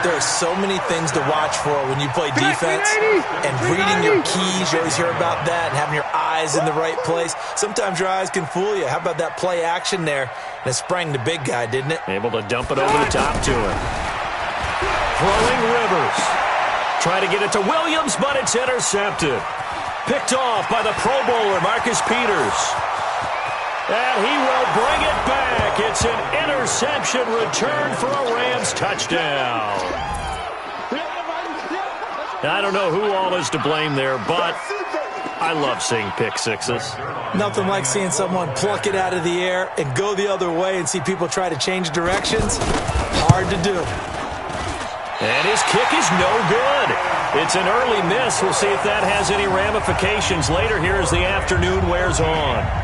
There are so many things to watch for when you play defense, and reading your keys, you always hear about that, and having your eyes in the right place. Sometimes your eyes can fool you. How about that play action there? And it sprang the big guy, didn't it? Able to dump it over the top to him. Throwing Rivers. Try to get it to Williams, but it's intercepted. Picked off by the Pro Bowler, Marcus Peters. And he will bring it back. It's an interception return for a Rams touchdown. I don't know who all is to blame there, but I love seeing pick sixes. Nothing like seeing someone pluck it out of the air and go the other way and see people try to change directions. Hard to do. And his kick is no good. It's an early miss. We'll see if that has any ramifications later here as the afternoon wears on.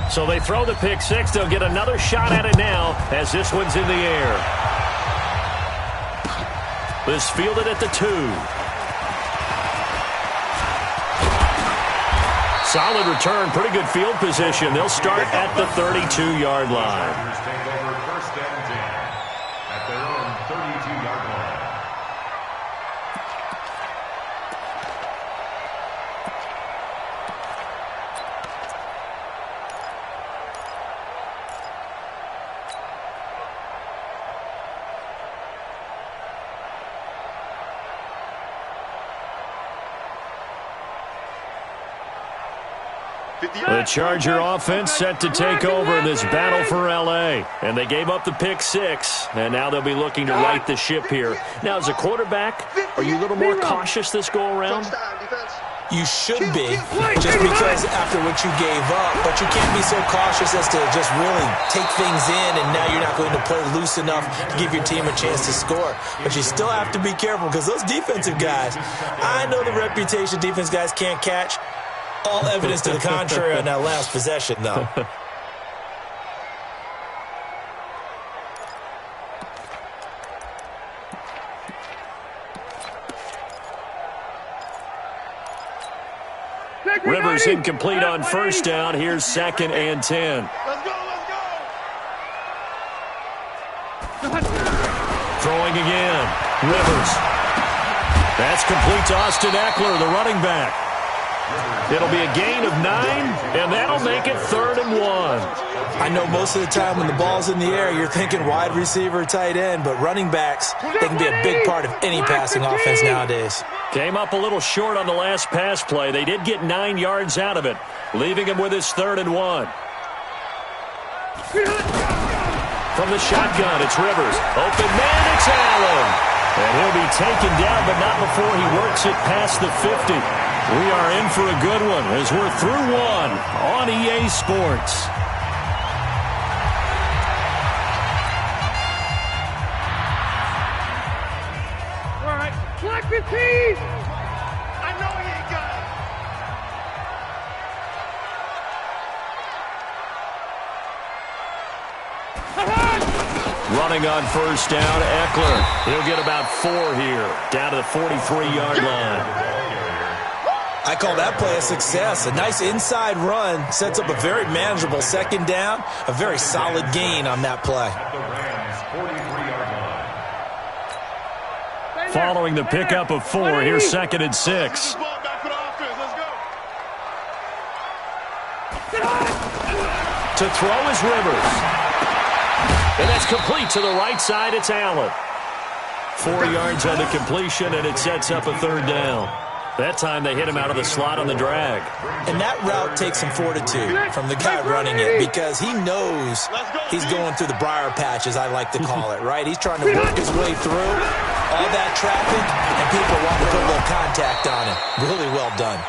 So they throw the pick six. They'll get another shot at it now as this one's in the air. This fielded at the 2. Solid return, pretty good field position. They'll start at the 32-yard line. Take over 1st and 10 at their own 32-yard line. The Charger offense set to take over in this battle for L.A. And they gave up the pick six, and now they'll be looking to right the ship here. Now, as a quarterback, are you a little more cautious this go-around? You should be, just because after what you gave up, but you can't be so cautious as to just really take things in, and now you're not going to play loose enough to give your team a chance to score. But you still have to be careful, because those defensive guys, I know the reputation defense guys can't catch. All evidence to the contrary on that last possession, though. Rivers incomplete on first down. Here's 2nd and 10. Let's go, Throwing again. Rivers. That's complete to Austin Eckler, the running back. It'll be a gain of 9, and that'll make it 3rd and 1. I know most of the time when the ball's in the air, you're thinking wide receiver, tight end, but running backs, they can be a big part of any passing offense nowadays. Came up a little short on the last pass play. They did get 9 yards out of it, leaving him with his 3rd and 1. From the shotgun, it's Rivers. Open man, it's Allen. And he'll be taken down, but not before he works it past the 50. We are in for a good one as we're through one on EA Sports. All right, Black 15. I know he ain't got it. Running on first down, Eckler. He'll get about 4 here, down to the 43-yard line. I call that play a success. A nice inside run sets up a very manageable 2nd down. A very solid gain on that play. Following the pickup of 4, here's 2nd and 6. To throw is Rivers. And that's complete to the right side. It's Allen. 4 yards on the completion, and it sets up a 3rd down. That time they hit him out of the slot on the drag. And that route takes some fortitude from the guy running it because he knows he's going through the briar patch, as I like to call it, right? He's trying to work his way through all that traffic, and people want to put a little contact on him. Really well done.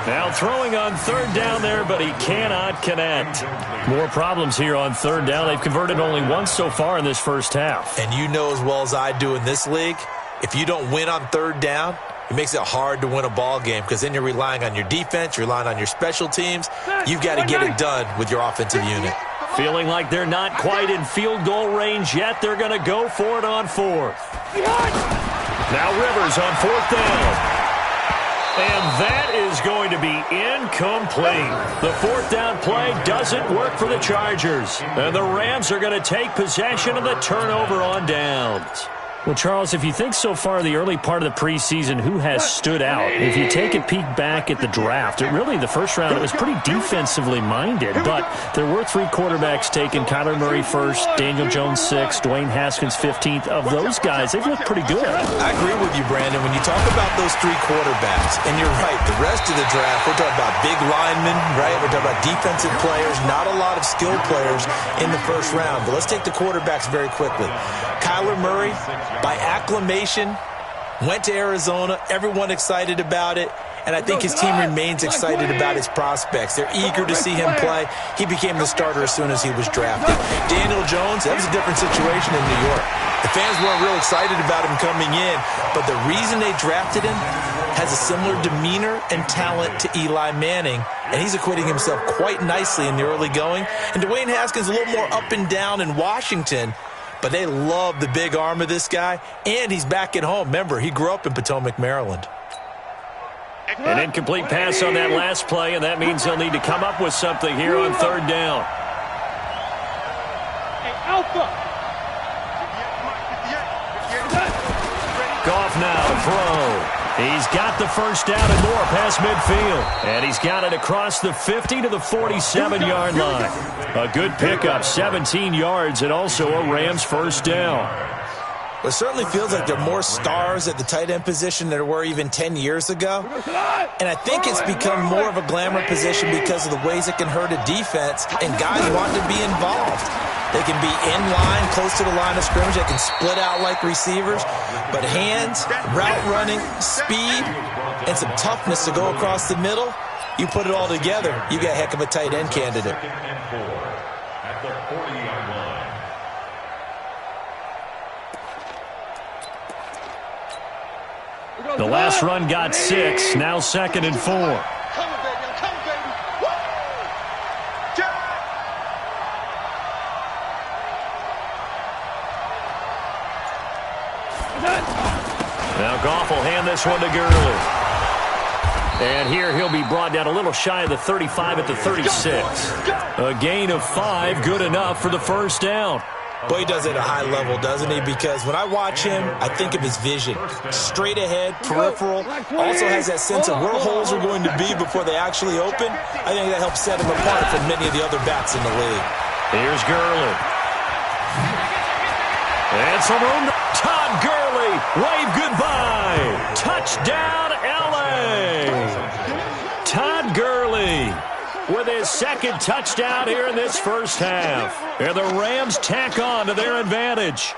Now throwing on 3rd down there, but he cannot connect. More problems here on 3rd down. They've converted only once so far in this first half. And you know as well as I do in this league, if you don't win on 3rd down, it makes it hard to win a ball game because then you're relying on your defense, you're relying on your special teams. You've got to get it done with your offensive unit. Feeling like they're not quite in field goal range yet. They're going to go for it on 4th. Now Rivers on 4th down. And that is going to be incomplete. The 4th down play doesn't work for the Chargers. And the Rams are going to take possession of the turnover on downs. Well, Charles, if you think so far the early part of the preseason, who has stood out? If you take a peek back at the draft, the first round, it was pretty defensively minded, but there were 3 quarterbacks taken. Kyler Murray first, Daniel Jones 6th, Dwayne Haskins 15th. Of those guys, they've looked pretty good. I agree with you, Brandon. When you talk about those 3 quarterbacks, and you're right, the rest of the draft, we're talking about big linemen, right? We're talking about defensive players, not a lot of skilled players in the first round. But let's take the quarterbacks very quickly. Kyler Murray, by acclamation, went to Arizona. Everyone excited about it. And I think his team remains excited about his prospects. They're eager to see him play. He became the starter as soon as he was drafted. Daniel Jones, that was a different situation in New York. The fans weren't real excited about him coming in, but the reason they drafted him has a similar demeanor and talent to Eli Manning, and he's acquitting himself quite nicely in the early going. And Dwayne Haskins a little more up and down in Washington, but they love the big arm of this guy, and he's back at home. Remember, he grew up in Potomac, Maryland. An incomplete pass on that last play, and that means they'll need to come up with something here on 3rd down. Goff now to throw. He's got the first down and more past midfield. And he's got it across the 50 to the 47-yard line. A good pickup, 17 yards, and also a Rams first down. Well, it certainly feels like there are more stars at the tight end position than there were even 10 years ago. And I think it's become more of a glamour position because of the ways it can hurt a defense, and guys want to be involved. They can be in line, close to the line of scrimmage. They can split out like receivers. But hands, route running, speed, and some toughness to go across the middle, you put it all together, you got a heck of a tight end candidate. At the 40-yard line. The last run got 6, now 2nd and 4. Now Goff will hand this one to Gurley. And here he'll be brought down a little shy of the 35 at the 36. A gain of 5, good enough for the first down. Boy, he does it at a high level, doesn't he? Because when I watch him, I think of his vision. Straight ahead, peripheral. Also has that sense of where holes are going to be before they actually open. I think that helps set him apart from many of the other backs in the league. Here's Gurley. And some room to Todd Gurley. Wave goodbye. Touchdown, L.A. Todd Gurley with his 2nd touchdown here in this first half. And the Rams tack on to their advantage.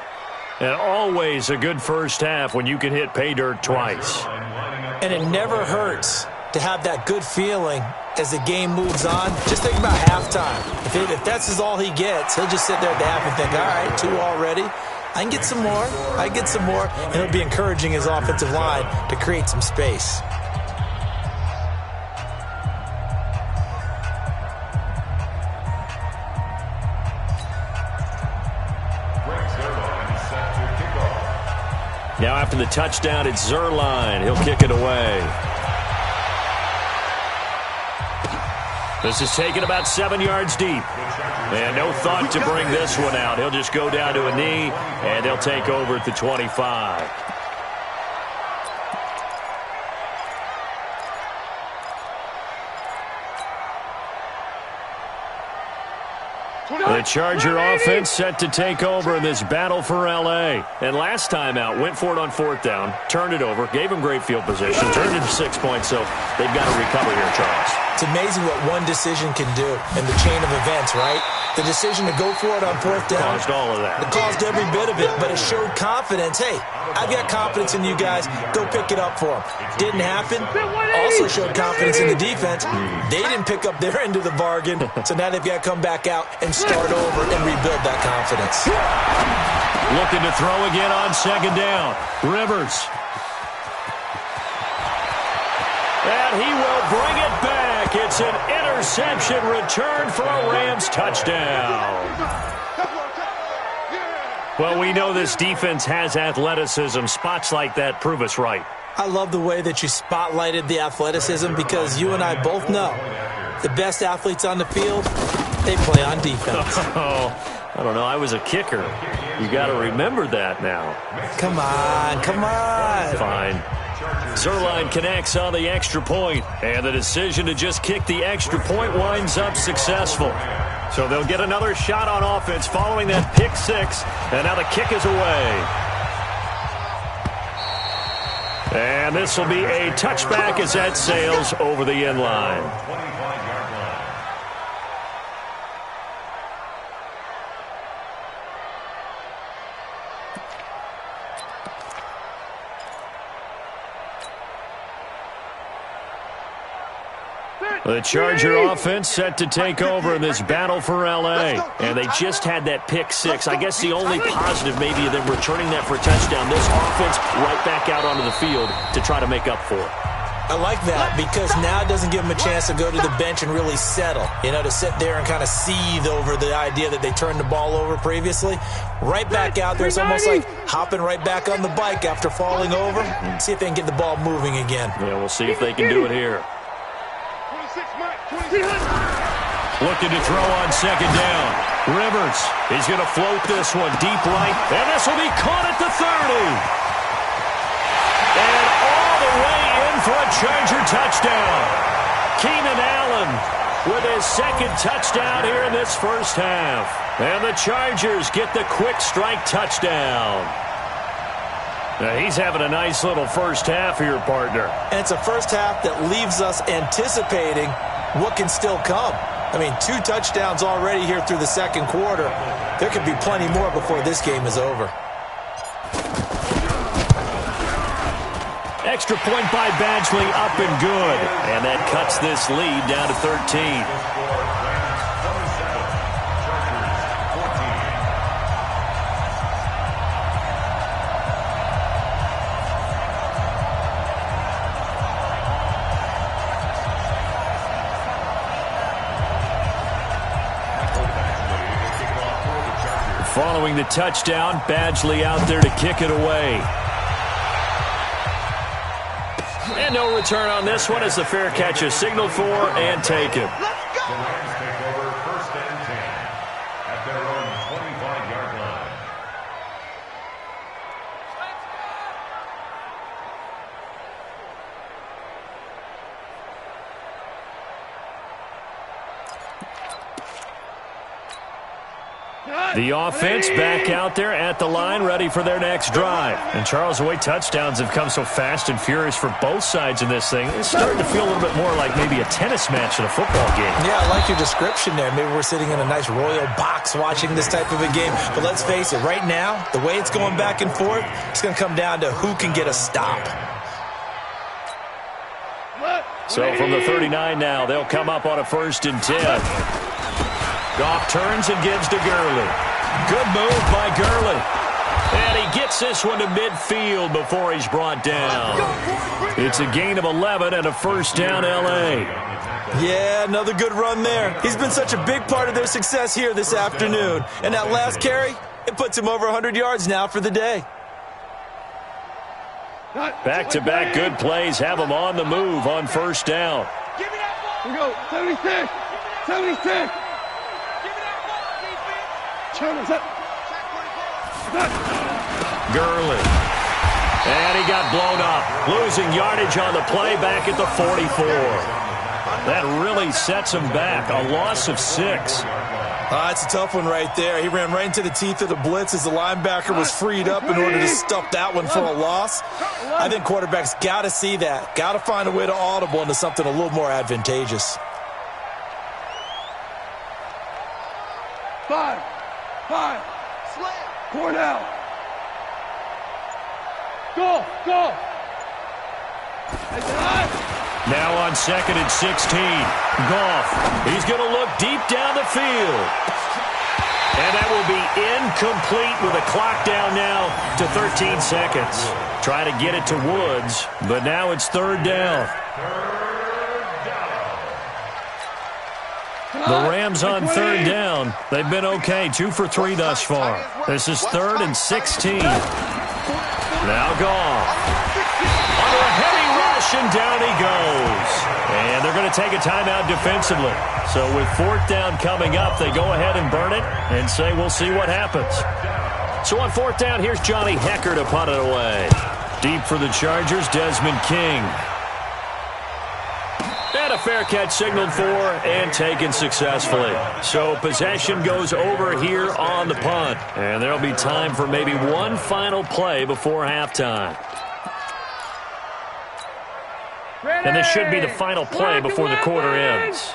And always a good first half when you can hit pay dirt twice. And it never hurts to have that good feeling as the game moves on. Just think about halftime. If that's all he gets, he'll just sit there at the half and think, all right, 2 already. I can get some more. I can get some more. And he'll be encouraging his offensive line to create some space. Now after the touchdown, it's Zerline. He'll kick it away. This is taken about 7 yards deep. And no thought to bring this one out. He'll just go down to a knee, and they'll take over at the 25. The Charger offense set to take over in this battle for L.A. And last time out, went for it on 4th down, turned it over, gave them great field position, turned it to 6 points, so they've got to recover here, Charles. It's amazing what one decision can do in the chain of events, right? The decision to go for it on 4th down. Caused all of that. It caused every bit of it, but it showed confidence. Hey, I've got confidence in you guys. Go pick it up for them. Didn't happen. Also showed confidence in the defense. They didn't pick up their end of the bargain, so now they've got to come back out and start over and rebuild that confidence. Looking to throw again on 2nd down. Rivers. And he will bring it back. It's an interception return for a Rams touchdown. Well, we know this defense has athleticism. Spots like that prove us right. I love the way that you spotlighted the athleticism because you and I both know the best athletes on the field, they play on defense. Oh, I don't know. I was a kicker. You got to remember that now. Come on, come on. Fine. Zerline connects on the extra point, and the decision to just kick the extra point winds up successful. So they'll get another shot on offense following that pick 6, and now the kick is away. And this will be a touchback as that sails over the end line. The Charger offense set to take over in this battle for L.A. And they just had that pick 6. I guess the only positive maybe of them returning that for a touchdown. This offense right back out onto the field to try to make up for it. I like that because now it doesn't give them a chance to go to the bench and really settle. You know, to sit there and kind of seethe over the idea that they turned the ball over previously. Right back out there. It's almost like hopping right back on the bike after falling over. See if they can get the ball moving again. Yeah, we'll see if they can do it here. Looking to throw on 2nd down. Rivers, he's going to float this one deep right, and this will be caught at the 30. And all the way in for a Charger touchdown. Keenan Allen with his 2nd touchdown here in this first half. And the Chargers get the quick strike touchdown. Now he's having a nice little first half here, partner. And it's a first half that leaves us anticipating what can still come. I mean, 2 touchdowns already here through the 2nd quarter. There could be plenty more before this game is over. Extra point by Badgley, up and good. And that cuts this lead down to 13. Following the touchdown, Badgley out there to kick it away. And no return on this one as the fair catch is signaled for and taken. The Rams take over 1st and 10 at their own 25-yard line. The offense back out there at the line, ready for their next drive. And Charles, the way touchdowns have come so fast and furious for both sides in this thing, it's starting to feel a little bit more like maybe a tennis match in a football game. Yeah, I like your description there. Maybe we're sitting in a nice royal box watching this type of a game. But let's face it, right now, the way it's going back and forth, it's going to come down to who can get a stop. So from the 39 now, they'll come up on a 1st and 10. Goff turns and gives to Gurley. Good move by Gurley. And he gets this one to midfield before he's brought down. It's a gain of 11 and a 1st down L.A. Yeah, another good run there. He's been such a big part of their success here this afternoon. And that last carry, it puts him over 100 yards now for the day. Back-to-back good plays have him on the move on 1st down. Give me that ball. Here we go. 76. 76. Gurley. And he got blown up. Losing yardage on the play back at the 44. That really sets him back. A loss of 6. It's a tough one right there. He ran right into the teeth of the blitz as the linebacker was freed up in order to stuff that one for a loss. I think quarterbacks got to see that. Got to find a way to audible into something a little more advantageous. 5. Slam. Cornell. Go. Now on 2nd and 16. Goff. He's going to look deep down the field. And that will be incomplete with a clock down now to 13 seconds. Try to get it to Woods, but now it's 3rd down. The Rams on 3rd down. They've been okay, 2 for 3 thus far. This is 3rd and 16. Now Goff. Under a heavy rush, and down he goes. And they're going to take a timeout defensively. So with 4th down coming up, they go ahead and burn it and say we'll see what happens. So on 4th down, here's Johnny Hecker to punt it away. Deep for the Chargers, Desmond King. And a fair catch signaled for and taken successfully. So possession goes over here on the punt. And there'll be time for maybe one final play before halftime. And this should be the final play before the quarter ends.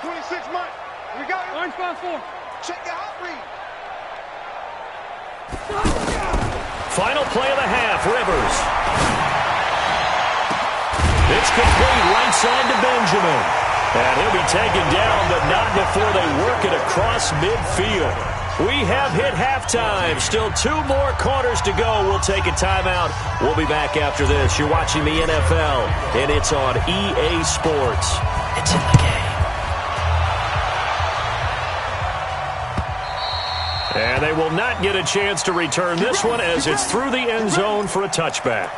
26 months. We got it. Orange 4. Check your hot read. Final play of the half, Rivers. It's complete right side to Benjamin. And he'll be taken down, but not before they work it across midfield. We have hit halftime. Still 2 more quarters to go. We'll take a timeout. We'll be back after this. You're watching the NFL, and it's on EA Sports. It's in the game. And they will not get a chance to return this one as it's through the end zone for a touchback.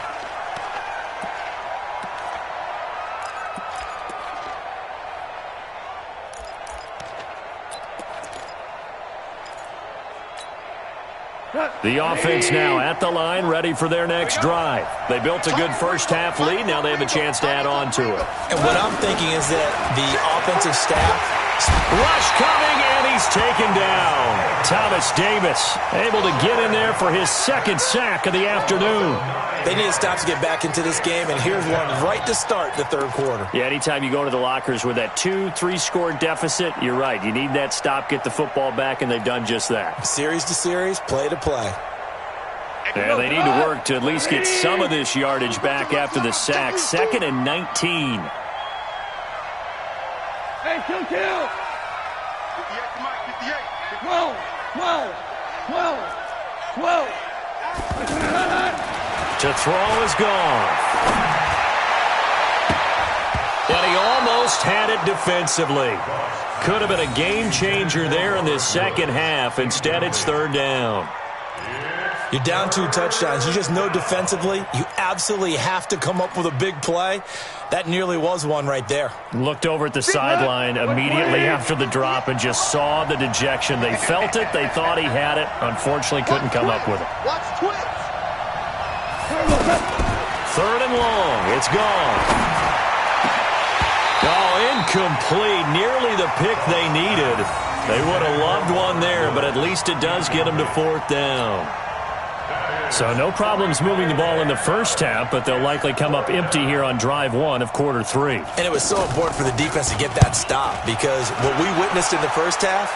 The offense now at the line, ready for their next drive. They built a good first-half lead. Now they have a chance to add on to it. And what I'm thinking is that the offensive staff... Rush coming, and he's taken down. Thomas Davis able to get in there for his 2nd sack of the afternoon. They need to stop to get back into this game, and here's one right to start the 3rd quarter. Yeah, anytime you go to the lockers with that 2-3 score deficit, you're right. You need that stop, get the football back, and they've done just that. Series to series, play to play. Yeah, they need to work to at least get some of this yardage back after the sack. 2nd and 19. Hey, kill. 58 to Mike, 58. 12. To throw is gone. And he almost had it defensively. Could have been a game changer there in this 2nd half. Instead, it's 3rd down. You're down 2 touchdowns. You just know defensively you absolutely have to come up with a big play. That nearly was one right there. Looked over at the sideline immediately after the drop and just saw the dejection. They felt it. They thought he had it. Unfortunately, couldn't come up with it. Watch twins. 3rd and long. It's gone. Oh, incomplete. Nearly the pick they needed. They would have loved one there, but at least it does get them to 4th down. So no problems moving the ball in the first half, but they'll likely come up empty here on drive 1 of quarter 3. And it was so important for the defense to get that stop because what we witnessed in the first half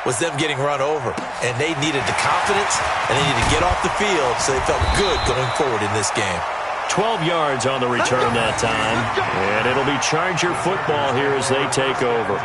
was them getting run over. And they needed the confidence, and they needed to get off the field so they felt good going forward in this game. 12 yards on the return that time. And it'll be Charger football here as they take over.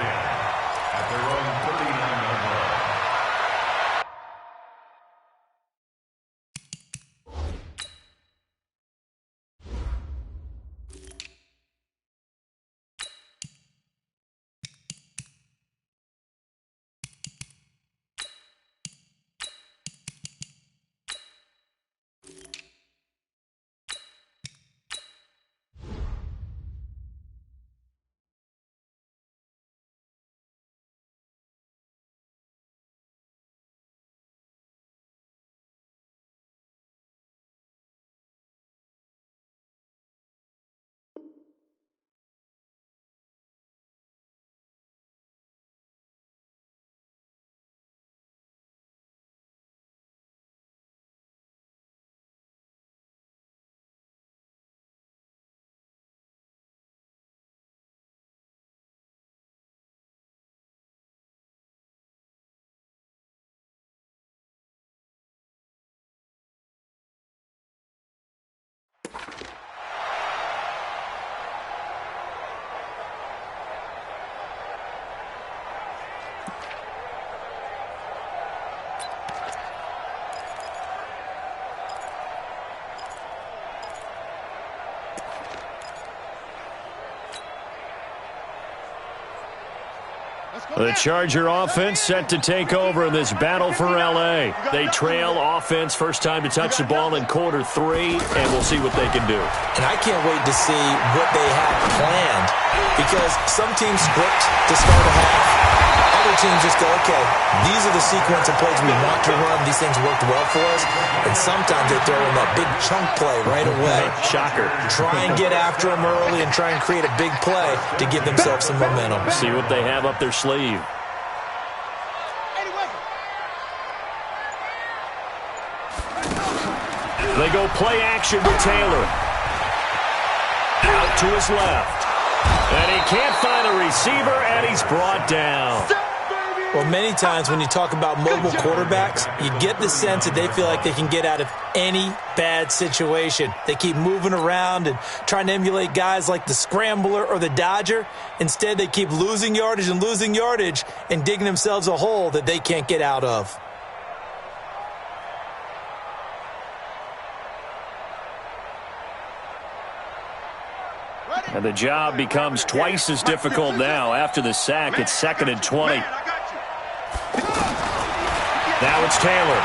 The Charger offense set to take over in this battle for L.A. They trail offense first time to touch the ball in quarter 3, and we'll see what they can do. And I can't wait to see what they have planned, because some teams script to start a half. Other teams just go, okay, these are the sequence of plays we want to run. These things worked well for us. And sometimes they throw in that big chunk play right away. Shocker. Try and get after them early and try and create a big play to give themselves some momentum. See what they have up their sleeve. They go play action with Taylor. Out to his left. And he can't find a receiver, and he's brought down. Well, many times when you talk about mobile quarterbacks, you get the sense that they feel like they can get out of any bad situation. They keep moving around and trying to emulate guys like the Scrambler or the Dodger. Instead, they keep losing yardage and digging themselves a hole that they can't get out of. And the job becomes twice as difficult now. After the sack, it's 2nd and 20. Now it's Taylor.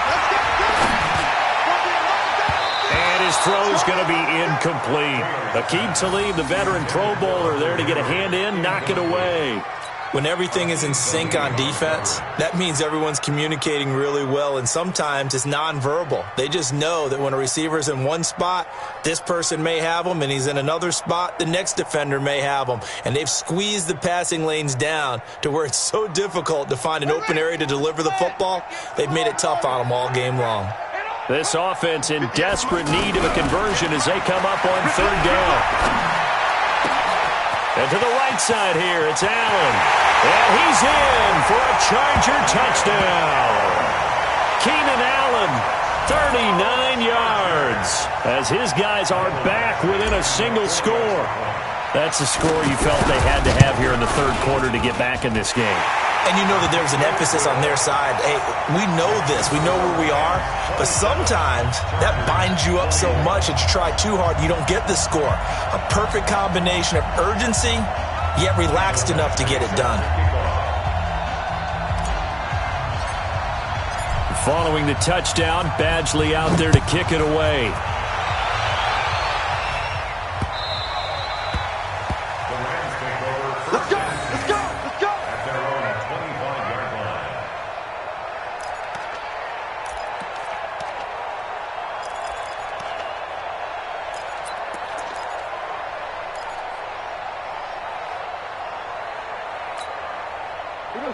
And his throw's going to be incomplete. Aqib Talib, the veteran Pro Bowler, there to get a hand in, knock it away. When everything is in sync on defense, that means everyone's communicating really well, and sometimes it's nonverbal. They just know that when a receiver's in one spot, this person may have him, and he's in another spot, the next defender may have him. And they've squeezed the passing lanes down to where it's so difficult to find an open area to deliver the football. They've made it tough on them all game long. This offense in desperate need of a conversion as they come up on 3rd down. And to the right side here, it's Allen. And he's in for a Charger touchdown. Keenan Allen, 39 yards, as his guys are back within a single score. That's the score you felt they had to have here in the 3rd quarter to get back in this game. And you know that there's an emphasis on their side. Hey, we know this. We know where we are. But sometimes that binds you up so much that you try too hard, you don't get the score. A perfect combination of urgency, yet relaxed enough to get it done. Following the touchdown, Badgley out there to kick it away.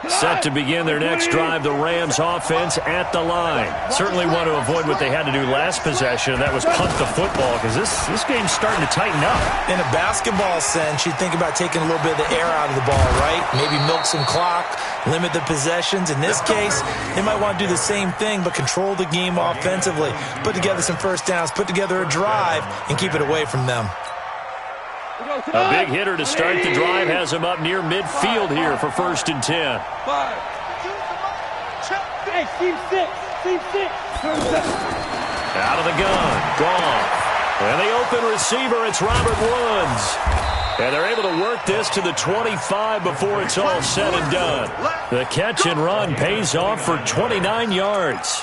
Set to begin their next drive, the Rams offense at the line. Certainly want to avoid what they had to do last possession, and that was punt the football, because this game's starting to tighten up. In a basketball sense, you think about taking a little bit of the air out of the ball, right? Maybe milk some clock, limit the possessions. In this case, they might want to do the same thing, but control the game offensively. Put together some first downs, put together a drive, and keep it away from them. A big hitter to start the drive has him up near midfield here for 1st and 10. Hey, team 6. Out of the gun, gone. And the open receiver, it's Robert Woods. And they're able to work this to the 25 before it's all said and done. The catch and run pays off for 29 yards.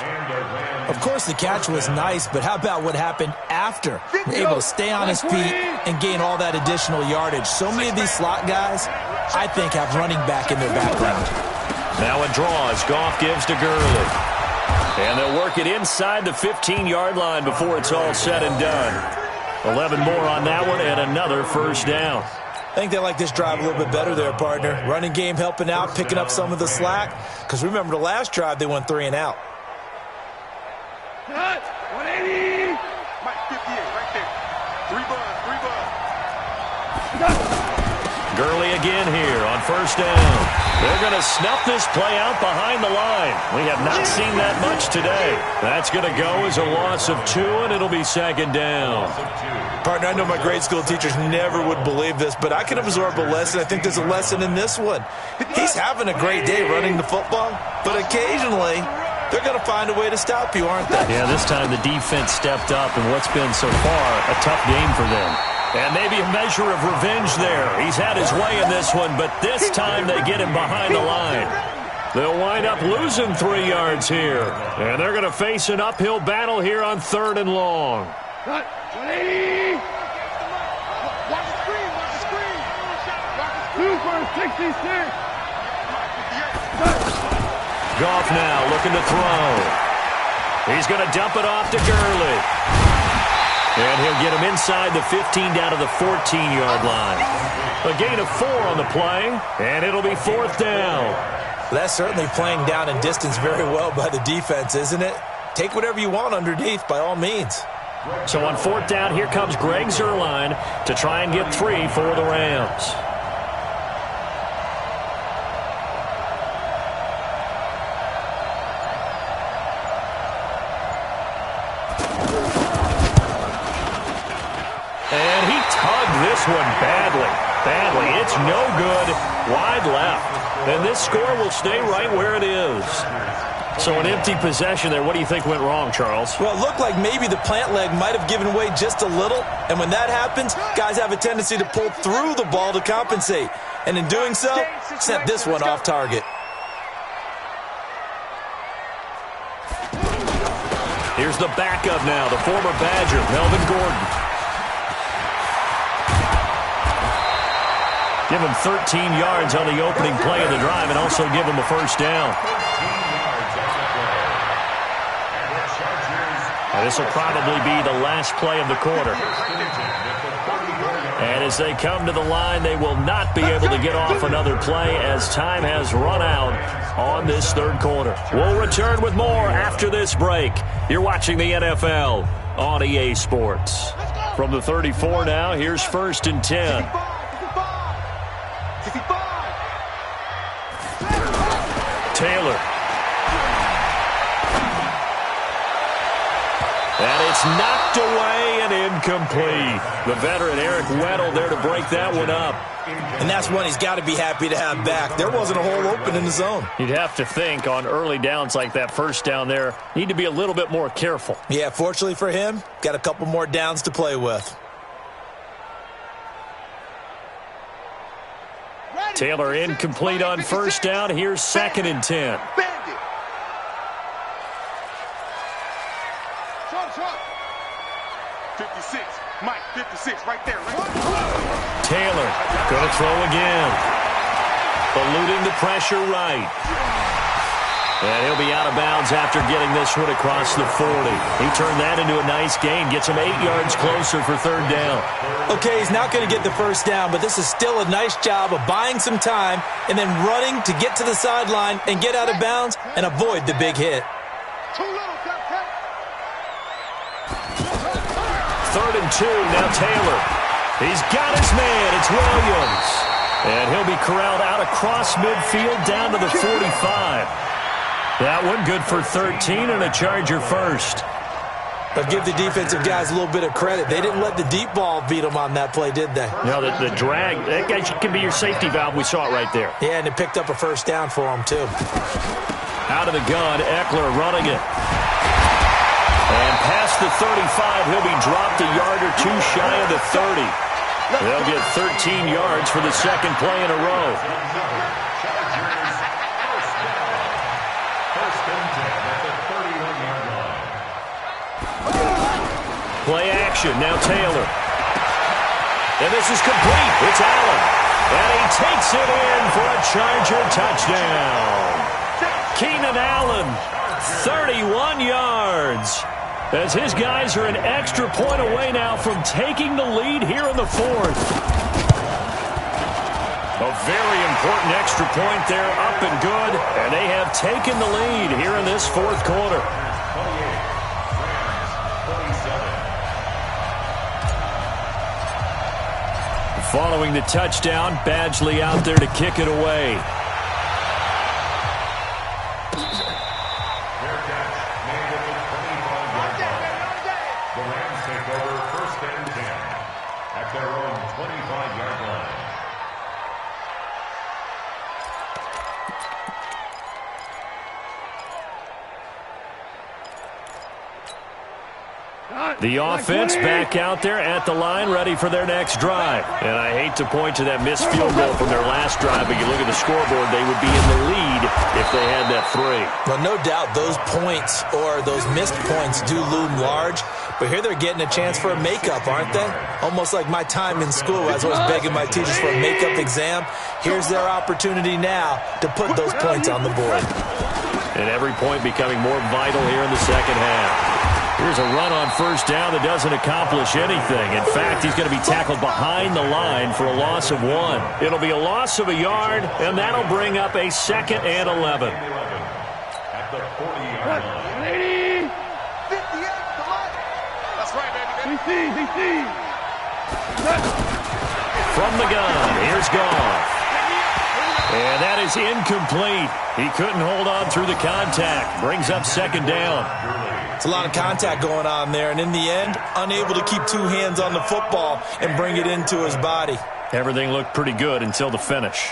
Of course, the catch was nice, but how about what happened after? Able to stay on his feet and gain all that additional yardage. So many of these slot guys, I think, have running back in their background. Now a draw as Goff gives to Gurley. And they'll work it inside the 15-yard line before it's all said and done. 11 more on that one and another first down. I think they like this drive a little bit better there, partner. Running game helping out, picking up some of the slack. Because remember, the last drive, they went 3 and out. 180. Mike 58 right there. 3 buns. Gurley again here on 1st down. They're going to snuff this play out behind the line. We have not seen that much today. That's going to go as a loss of 2, and it'll be 2nd down. Partner, I know my grade school teachers never would believe this, but I can absorb a lesson. I think there's a lesson in this one. He's having a great day running the football, but occasionally they're going to find a way to stop you, aren't they? Yeah, this time the defense stepped up in what's been so far a tough game for them. And maybe a measure of revenge there. He's had his way in this one, but this time they get him behind the line. They'll wind up losing 3 yards here. And they're going to face an uphill battle here on 3rd and long. Watch the screen, watch the screen. 2 for 66. Goff now looking to throw. He's going to dump it off to Gurley. And he'll get him inside the 15 down to the 14-yard line. A gain of 4 on the play, and it'll be 4th down. That's certainly playing down in distance very well by the defense, isn't it? Take whatever you want underneath, by all means. So on 4th down, here comes Greg Zuerlein to try and get 3 for the Rams. And he tugged this one badly. It's no good. Wide left. And this score will stay right where it is. So an empty possession there. What do you think went wrong, Charles? Well, it looked like maybe the plant leg might have given way just a little. And when that happens, guys have a tendency to pull through the ball to compensate. And in doing so, sent this one off target. Here's the backup now, the former Badger, Melvin Gordon. Give him 13 yards on the opening play of the drive and also give him a 1st down. And this will probably be the last play of the quarter. And as they come to the line, they will not be able to get off another play as time has run out on this 3rd quarter. We'll return with more after this break. You're watching the NFL on EA Sports. From the 34 now, here's 1st and 10. Taylor. And it's knocked away and incomplete. The veteran Eric Weddle there to break that one up. And that's one he's got to be happy to have back. There wasn't a hole open in the zone. You'd have to think on early downs like that 1st down there, need to be a little bit more careful. Yeah, fortunately for him, got a couple more downs to play with. Taylor incomplete on 1st down. Here's 2nd and 10. 56, Mike, 56, right there. Taylor going to throw again. Eluding the pressure right. And he'll be out of bounds after getting this one across the 40. He turned that into a nice gain. Gets him 8 yards closer for 3rd down. Okay, he's not going to get the 1st down, but this is still a nice job of buying some time and then running to get to the sideline and get out of bounds and avoid the big hit. 3rd and 2, now Taylor. He's got his man. It's Williams. And he'll be corralled out across midfield down to the 45. That one good for 13 and a Charger 1st. But give the defensive guys a little bit of credit. They didn't let the deep ball beat them on that play, did they? No, the drag, that guy can be your safety valve. We saw it right there. Yeah, and it picked up a 1st down for him, too. Out of the gun, Eckler running it. And past the 35, he'll be dropped a yard or 2 shy of the 30. They'll get 13 yards for the 2nd play in a row. Play action, now Taylor. And this is complete. It's Allen. And he takes it in for a Charger touchdown. Keenan Allen, 31 yards. As his guys are an extra point away now from taking the lead here in the 4th. A very important extra point there, up and good. And they have taken the lead here in this 4th quarter. Following the touchdown, Badgley out there to kick it away. The Rams take over 1st and 10 at their own 25-yard line. The offense back out there at the line, ready for their next drive. And I hate to point to that missed field goal from their last drive, but you look at the scoreboard, they would be in the lead if they had that 3. Well, no doubt those points or those missed points do loom large, but here they're getting a chance for a makeup, aren't they? Almost like my time in school, I was always begging my teachers for a makeup exam. Here's their opportunity now to put those points on the board. And every point becoming more vital here in the second half. Here's a run on first down that doesn't accomplish anything. In fact, he's going to be tackled behind the line for a loss of 1. It'll be a loss of a yard, and that'll bring up a 2nd and 11. At the 40-yard line. 58, come on. That's right, baby. From the gun, here's Goff. And that is incomplete. He couldn't hold on through the contact. Brings up 2nd down. It's a lot of contact going on there, and in the end, unable to keep 2 hands on the football and bring it into his body. Everything looked pretty good until the finish.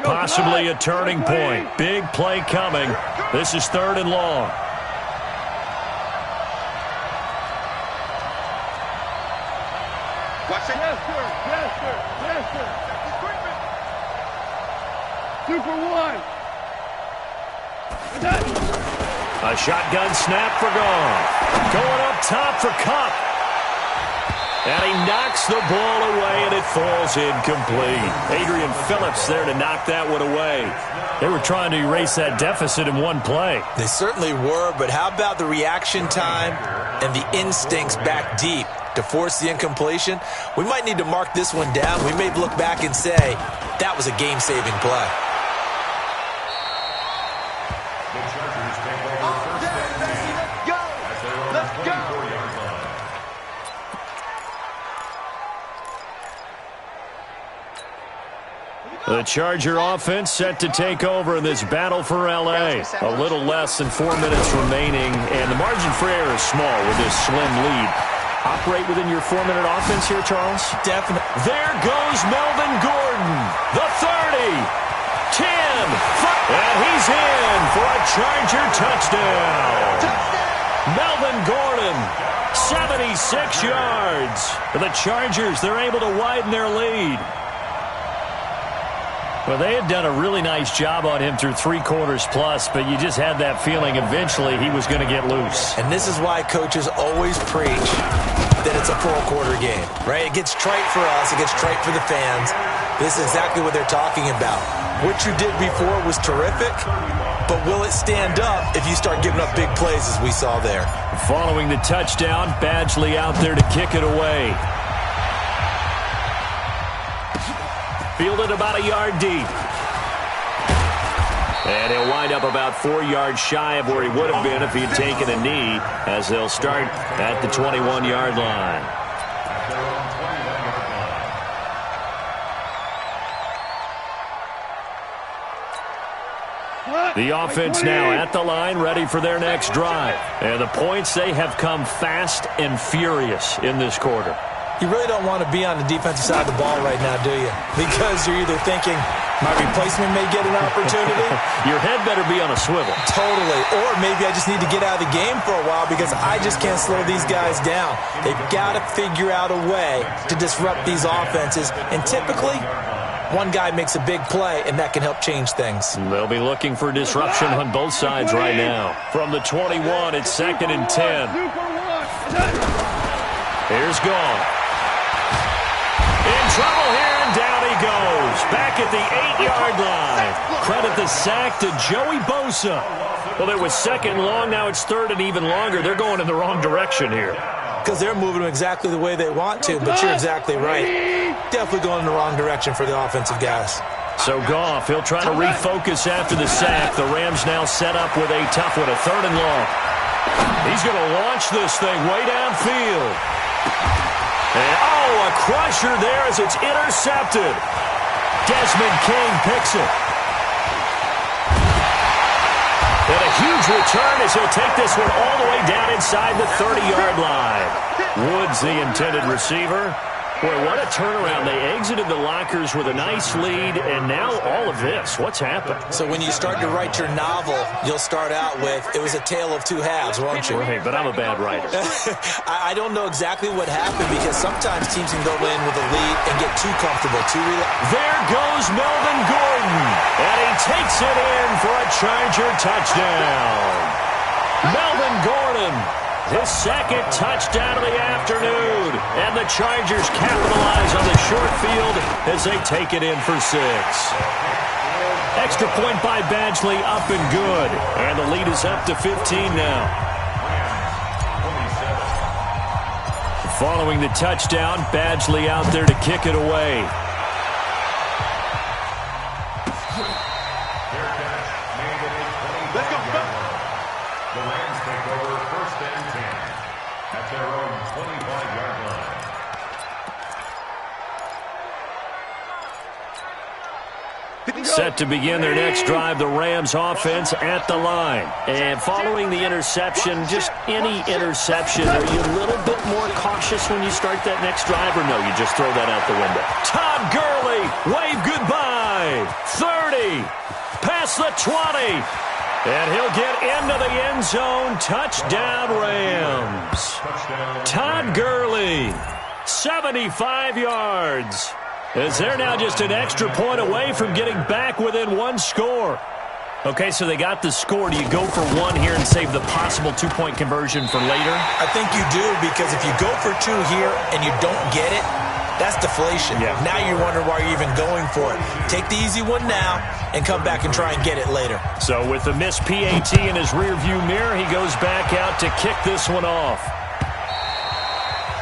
Possibly a turning point. Big play coming. This is 3rd and long. Watch it. Yes, sir. Yes, sir. Yes, sir. 2 for 1. A shotgun snap for Goff. Going up top for Kupp. And he knocks the ball away, and it falls incomplete. Adrian Phillips there to knock that one away. They were trying to erase that deficit in one play. They certainly were, but how about the reaction time and the instincts back deep to force the incompletion? We might need to mark this one down. We may look back and say, that was a game-saving play. The Chargers take over first and 10 at their own 24-yard line. The Charger offense set to take over in this battle for L.A. A little less than 4 minutes remaining, and the margin for error is small with this slim lead. Operate within your 4-minute offense here, Charles? Definitely. There goes Melvin Gordon. The 30, 10, 5, and he's in for a Charger touchdown. Melvin Gordon, 76 yards. For the Chargers, they're able to widen their lead. Well, they had done a really nice job on him through 3 quarters plus, but you just had that feeling eventually he was going to get loose. And this is why coaches always preach that it's a 4-quarter game, right? It gets trite for us. It gets trite for the fans. This is exactly what they're talking about. What you did before was terrific, but will it stand up if you start giving up big plays as we saw there? Following the touchdown, Badgley out there to kick it away. Fielded about a yard deep. And he'll wind up about 4 yards shy of where he would have been if he had taken a knee, as they'll start at the 21-yard line. At their own 21-yard line. The offense now at the line, ready for their next drive. And the points, they have come fast and furious in this quarter. You really don't want to be on the defensive side of the ball right now, do you? Because you're either thinking, my replacement may get an opportunity. Your head better be on a swivel. Totally. Or maybe I just need to get out of the game for a while because I just can't slow these guys down. They've got to figure out a way to disrupt these offenses. And typically, one guy makes a big play, and that can help change things. They'll be looking for disruption on both sides right now. From the 21, it's 2nd and 10. Here's Goff. In trouble here, and down he goes. Back at the 8-yard line. Credit the sack to Joey Bosa. Well, it was 2nd long, now it's 3rd and even longer. They're going in the wrong direction here. Because they're moving them exactly the way they want to, but you're exactly right. Definitely going in the wrong direction for the offensive guys. So Goff, he'll try to refocus after the sack. The Rams now set up with a tough one, a 3rd and long. He's going to launch this thing way downfield. And, a crusher there as it's intercepted. Desmond King picks it. And a huge return as he'll take this one all the way down inside the 30-yard line. Woods, the intended receiver. Boy, what a turnaround. They exited the lockers with a nice lead, and now all of this. What's happened? So when you start to write your novel, you'll start out with, it was a tale of two halves, won't you? Right, but I'm a bad writer. I don't know exactly what happened because sometimes teams can go in with a lead and get too comfortable. There goes Melvin Gordon, and he takes it in for a Charger touchdown. Melvin Gordon, his second touchdown of the afternoon. And the Chargers capitalize on the short field as they take it in for 6. Extra point by Badgley, up and good. And the lead is up to 15 now. Following the touchdown, Badgley out there to kick it away. The Rams take over first and 10 at their own 25-yard line. Set to begin their next drive, the Rams offense at the line. And following the interception, just any interception, are you a little bit more cautious when you start that next drive, or no, you just throw that out the window? Todd Gurley, wave goodbye. 30, past the 20. And he'll get into the end zone. Touchdown, Rams. Todd Gurley, 75 yards. As they're now just an extra point away from getting back within one score. Okay, so they got the score. Do you go for one here and save the possible two-point conversion for later? I think you do, because if you go for 2 here and you don't get it, that's deflation. Yeah. Now you're wondering why you're even going for it. Take the easy one now and come back and try and get it later. So with the missed PAT in his rearview mirror, he goes back out to kick this one off.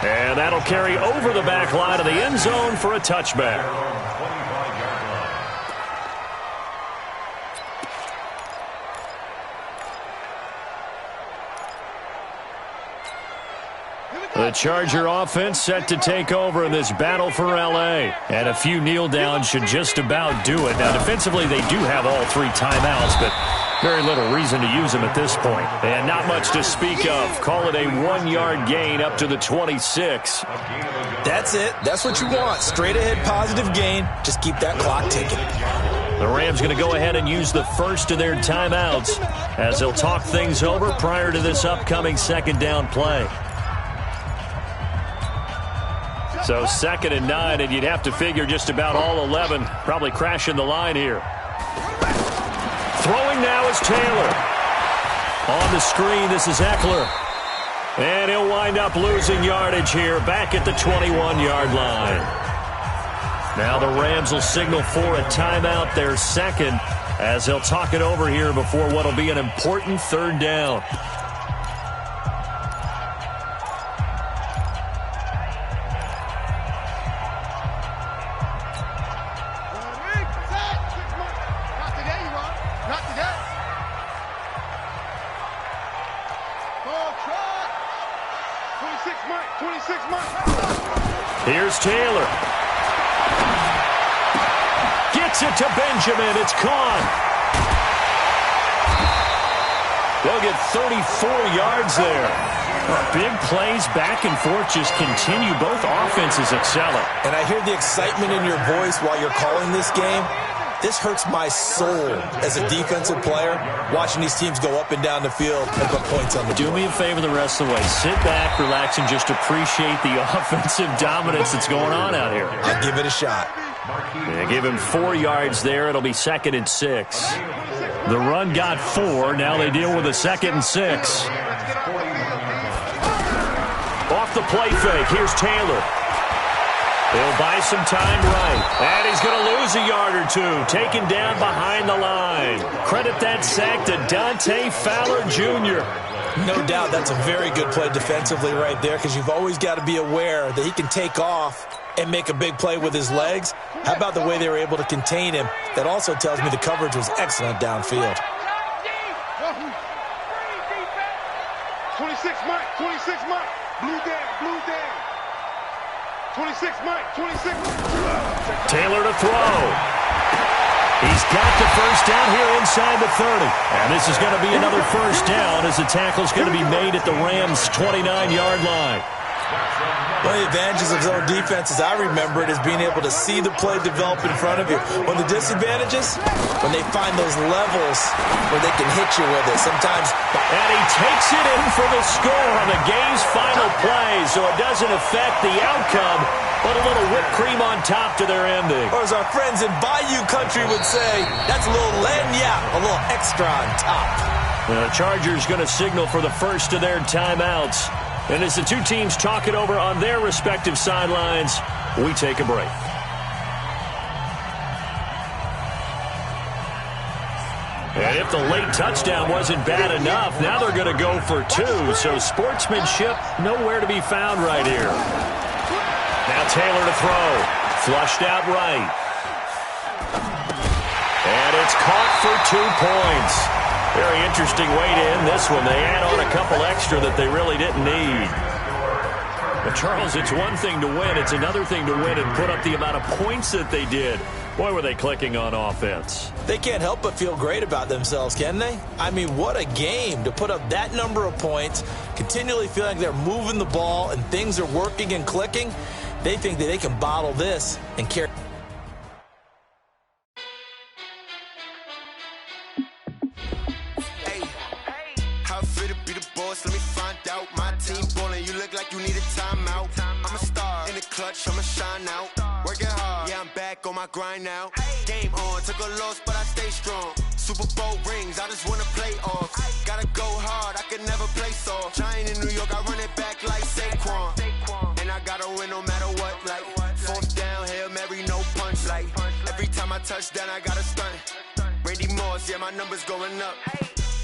And that'll carry over the back line of the end zone for a touchback. The Charger offense set to take over in this battle for L.A. And a few kneel downs should just about do it. Now, defensively, they do have all 3 timeouts, but very little reason to use them at this point. And not much to speak of. Call it a 1-yard gain up to the 26. That's it. That's what you want. Straight ahead positive gain. Just keep that clock ticking. The Rams going to go ahead and use the first of their timeouts as they'll talk things over prior to this upcoming second down play. So 2nd and 9, and you'd have to figure just about all 11 probably crashing the line here. Throwing now is Taylor. On the screen, this is Eckler. And he'll wind up losing yardage here back at the 21-yard line. Now the Rams will signal for a timeout, their second, as they'll talk it over here before what will be an important 3rd down. Here's Taylor. Gets it to Benjamin. It's caught. They'll get 34 yards there. Big plays back and forth just continue. Both offenses excelling. And I hear the excitement in your voice while you're calling this game. This hurts my soul as a defensive player, watching these teams go up and down the field and put points on the board. Do me a favor the rest of the way. Sit back, relax, and just appreciate the offensive dominance that's going on out here. I'll give it a shot. They give him 4 yards there. It'll be 2nd and 6. The run got 4. Now they deal with a 2nd and 6. Off the play fake. Here's Taylor. He'll buy some time right. And he's going to lose a yard or 2. Taken down behind the line. Credit that sack to Dante Fowler Jr. No doubt that's a very good play defensively right there, because you've always got to be aware that he can take off and make a big play with his legs. How about the way they were able to contain him? That also tells me the coverage was excellent downfield. 26 Mike, 26 Mike. Blue down, blue down. 26 Mike, 26. Taylor to throw. He's got the first down here inside the 30. And this is going to be another first down as the tackle's going to be made at the Rams' 29-yard line. One of the advantages of zone defense, as I remember it, is being able to see the play develop in front of you. One of the disadvantages, when they find those levels where they can hit you with it. Sometimes. And he takes it in for the score on the game's final play, so it doesn't affect the outcome, but a little whipped cream on top to their ending. Or as our friends in Bayou Country would say, that's a little lagniappe, a little extra on top. The Chargers going to signal for the first of their timeouts. And as the two teams talk it over on their respective sidelines, we take a break. And if the late touchdown wasn't bad enough, now they're going to go for two. So sportsmanship nowhere to be found right here. Now Taylor to throw. Flushed out right. And it's caught for 2 points. Very interesting way to end this one. They add on a couple extra that they really didn't need. But Charles, it's one thing to win. It's another thing to win and put up the amount of points that they did. Boy, were they clicking on offense. They can't help but feel great about themselves, can they? I mean, what a game to put up that number of points, continually feeling like they're moving the ball and things are working and clicking. They think that they can bottle this and carry. Let me find out my team ballin'. You look like you need a timeout. I'm a star in the clutch, I'ma shine out. Working hard, yeah, I'm back on my grind now. Game on, took a loss, but I stay strong. Super Bowl rings, I just wanna play off. Gotta go hard, I can never play soft. Giant in New York, I run it back like Saquon. And I gotta win no matter what, like 4th down, Hail Mary, no punch. Like every time I touch down, I gotta stunt. Randy Moss, yeah, my numbers going up.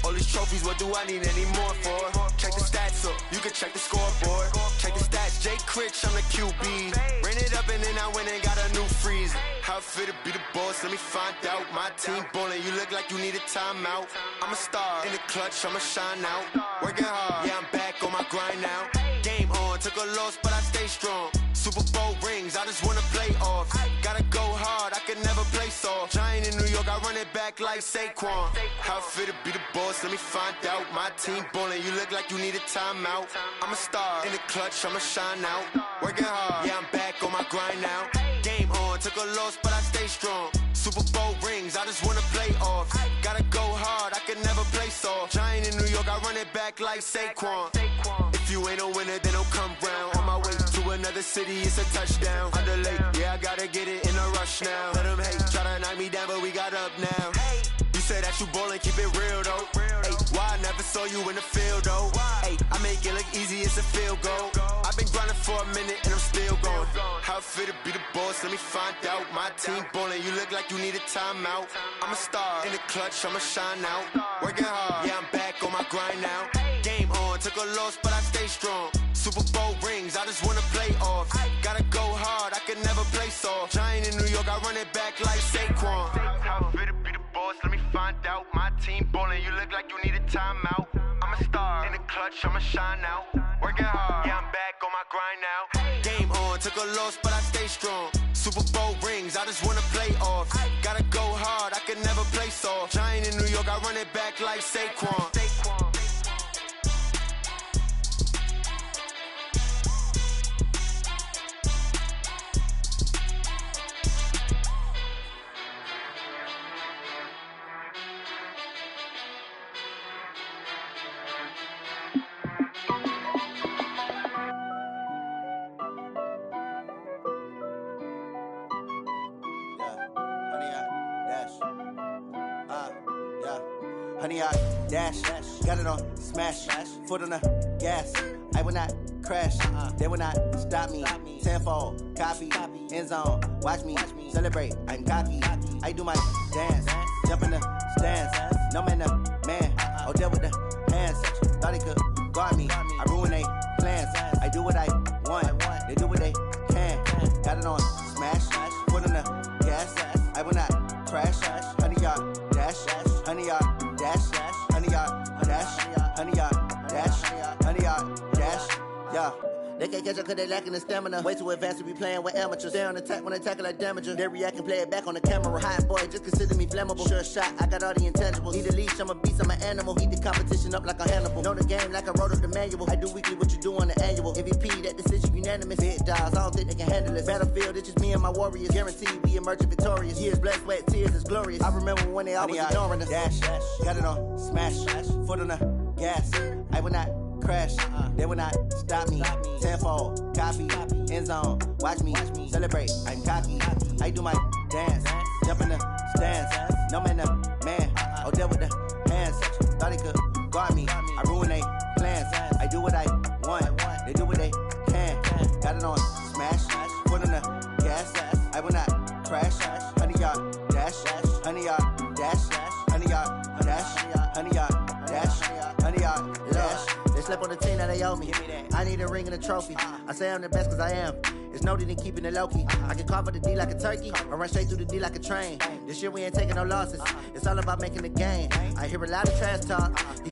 All these trophies, what do I need any more for? Check the stats up, you can check the scoreboard. Check the stats, Jake Critch, I'm the QB. Ran it up and then I went and got a new freeze. How it fit to be the boss, let me find out. My team ballin', you look like you need a timeout. I'm a star in the clutch, I'ma shine out. Working hard, yeah, I'm back on my grind now. Game on, took a loss, but I stay strong. Super Bowl rings, I just wanna play off. Gotta go hard, I can never play soft. Giant in New York, I run it back like Saquon. How it fit to be the boss, let me find out. My team ballin', you look like you need a timeout. I'm a star in the clutch, I'ma shine out. Working hard, yeah, I'm back on my grind now. Game on, took a loss, but I stay strong. Super Bowl rings, I just wanna play off. Gotta go hard, I can never play soft. Giant in New York, I run it back like Saquon. If you ain't a winner, then don't come round. On my way to another city, it's a touchdown. Underlay, yeah, I gotta get it in a rush now. Let them hate, try to knock me down, but we got up now. You say that you ballin', keep it real though. Hey, why I never saw you in the field though? Hey, I make it look easy, it's a field goal. I've been grinding for a minute and I'm still going. How it fit to be the boss, let me find out. My team ballin', you look like you need a timeout. I'm a star in the clutch, I'ma shine out. Working hard, yeah, I'm back on my grind now. Game on, took a loss, but I stay strong. Super Bowl rings, I just wanna play off. Gotta go hard, I can never play soft. Giant in New York, I run it back like Saquon. How it fit to be the boss, let me find out. My team ballin', you look like you need a timeout. I'm a star in the clutch, I'ma shine out. Working hard, yeah, I'm back on my grind now. Game on, took a loss, but I stay strong. Super Bowl rings, I just wanna play off. Gotta go hard, I can never play soft. Giant in New York, I run it back like Saquon. Honey, I dash, got it on smash, foot on the gas. I will not crash, they will not stop me. Tenfold, copy, end zone, watch me celebrate. I'm cocky, I do my dance, jump in the stands. No man, man, oh, deal with the hands. Thought he could guard me, I ruin they plans. I do what I want, they do what they can. Got it on smash, foot on the gas. I will not crash, honey, y'all dash, honey, y'all. Honey, y'all dash, honey, y'all dash, honey, y'all dash, yeah. They can't catch up cause they lacking the stamina. Way too advanced to be playing with amateurs. Stay on attack when they tackle like damager. They react and play it back on the camera. Hot boy, just consider me flammable. Sure shot, I got all the intangibles. Need a leash, I'm a beast, I'm an animal. Heat the competition up like a Hannibal. Know the game like I wrote up the manual. I do weekly what you do on the annual. MVP, that decision unanimous. Big dogs, I don't think they can handle it. Battlefield, it's just me and my warriors. Guaranteed we emerging victorious. Years, blood, sweat, tears, it's glorious. I remember when they always ignoring us. Dash, got it on, smash, foot on the gas. I will not crash, they will not stop me. Tenfold, copy, end zone, watch me celebrate. I'm cocky, I do my dance, jump in the stands. No man, the man, oh, deal with the hands. Thought he could guard me, I ruin they plans. I do what I want, they do what they can. Got it on, smash, foot on the gas. I will not crash, 100-yard dash, 100-yard dash, 100-yard dash, 100-yard dash, 100-yard dash. They slept on the team that they owe me. I need a ring and a trophy. I say I'm the best cause I am. It's noted in keeping it low-key. I can carve up the D like a turkey or run straight through the D like a train. This year we ain't taking no losses. It's all about making the game. I hear a lot of trash talk.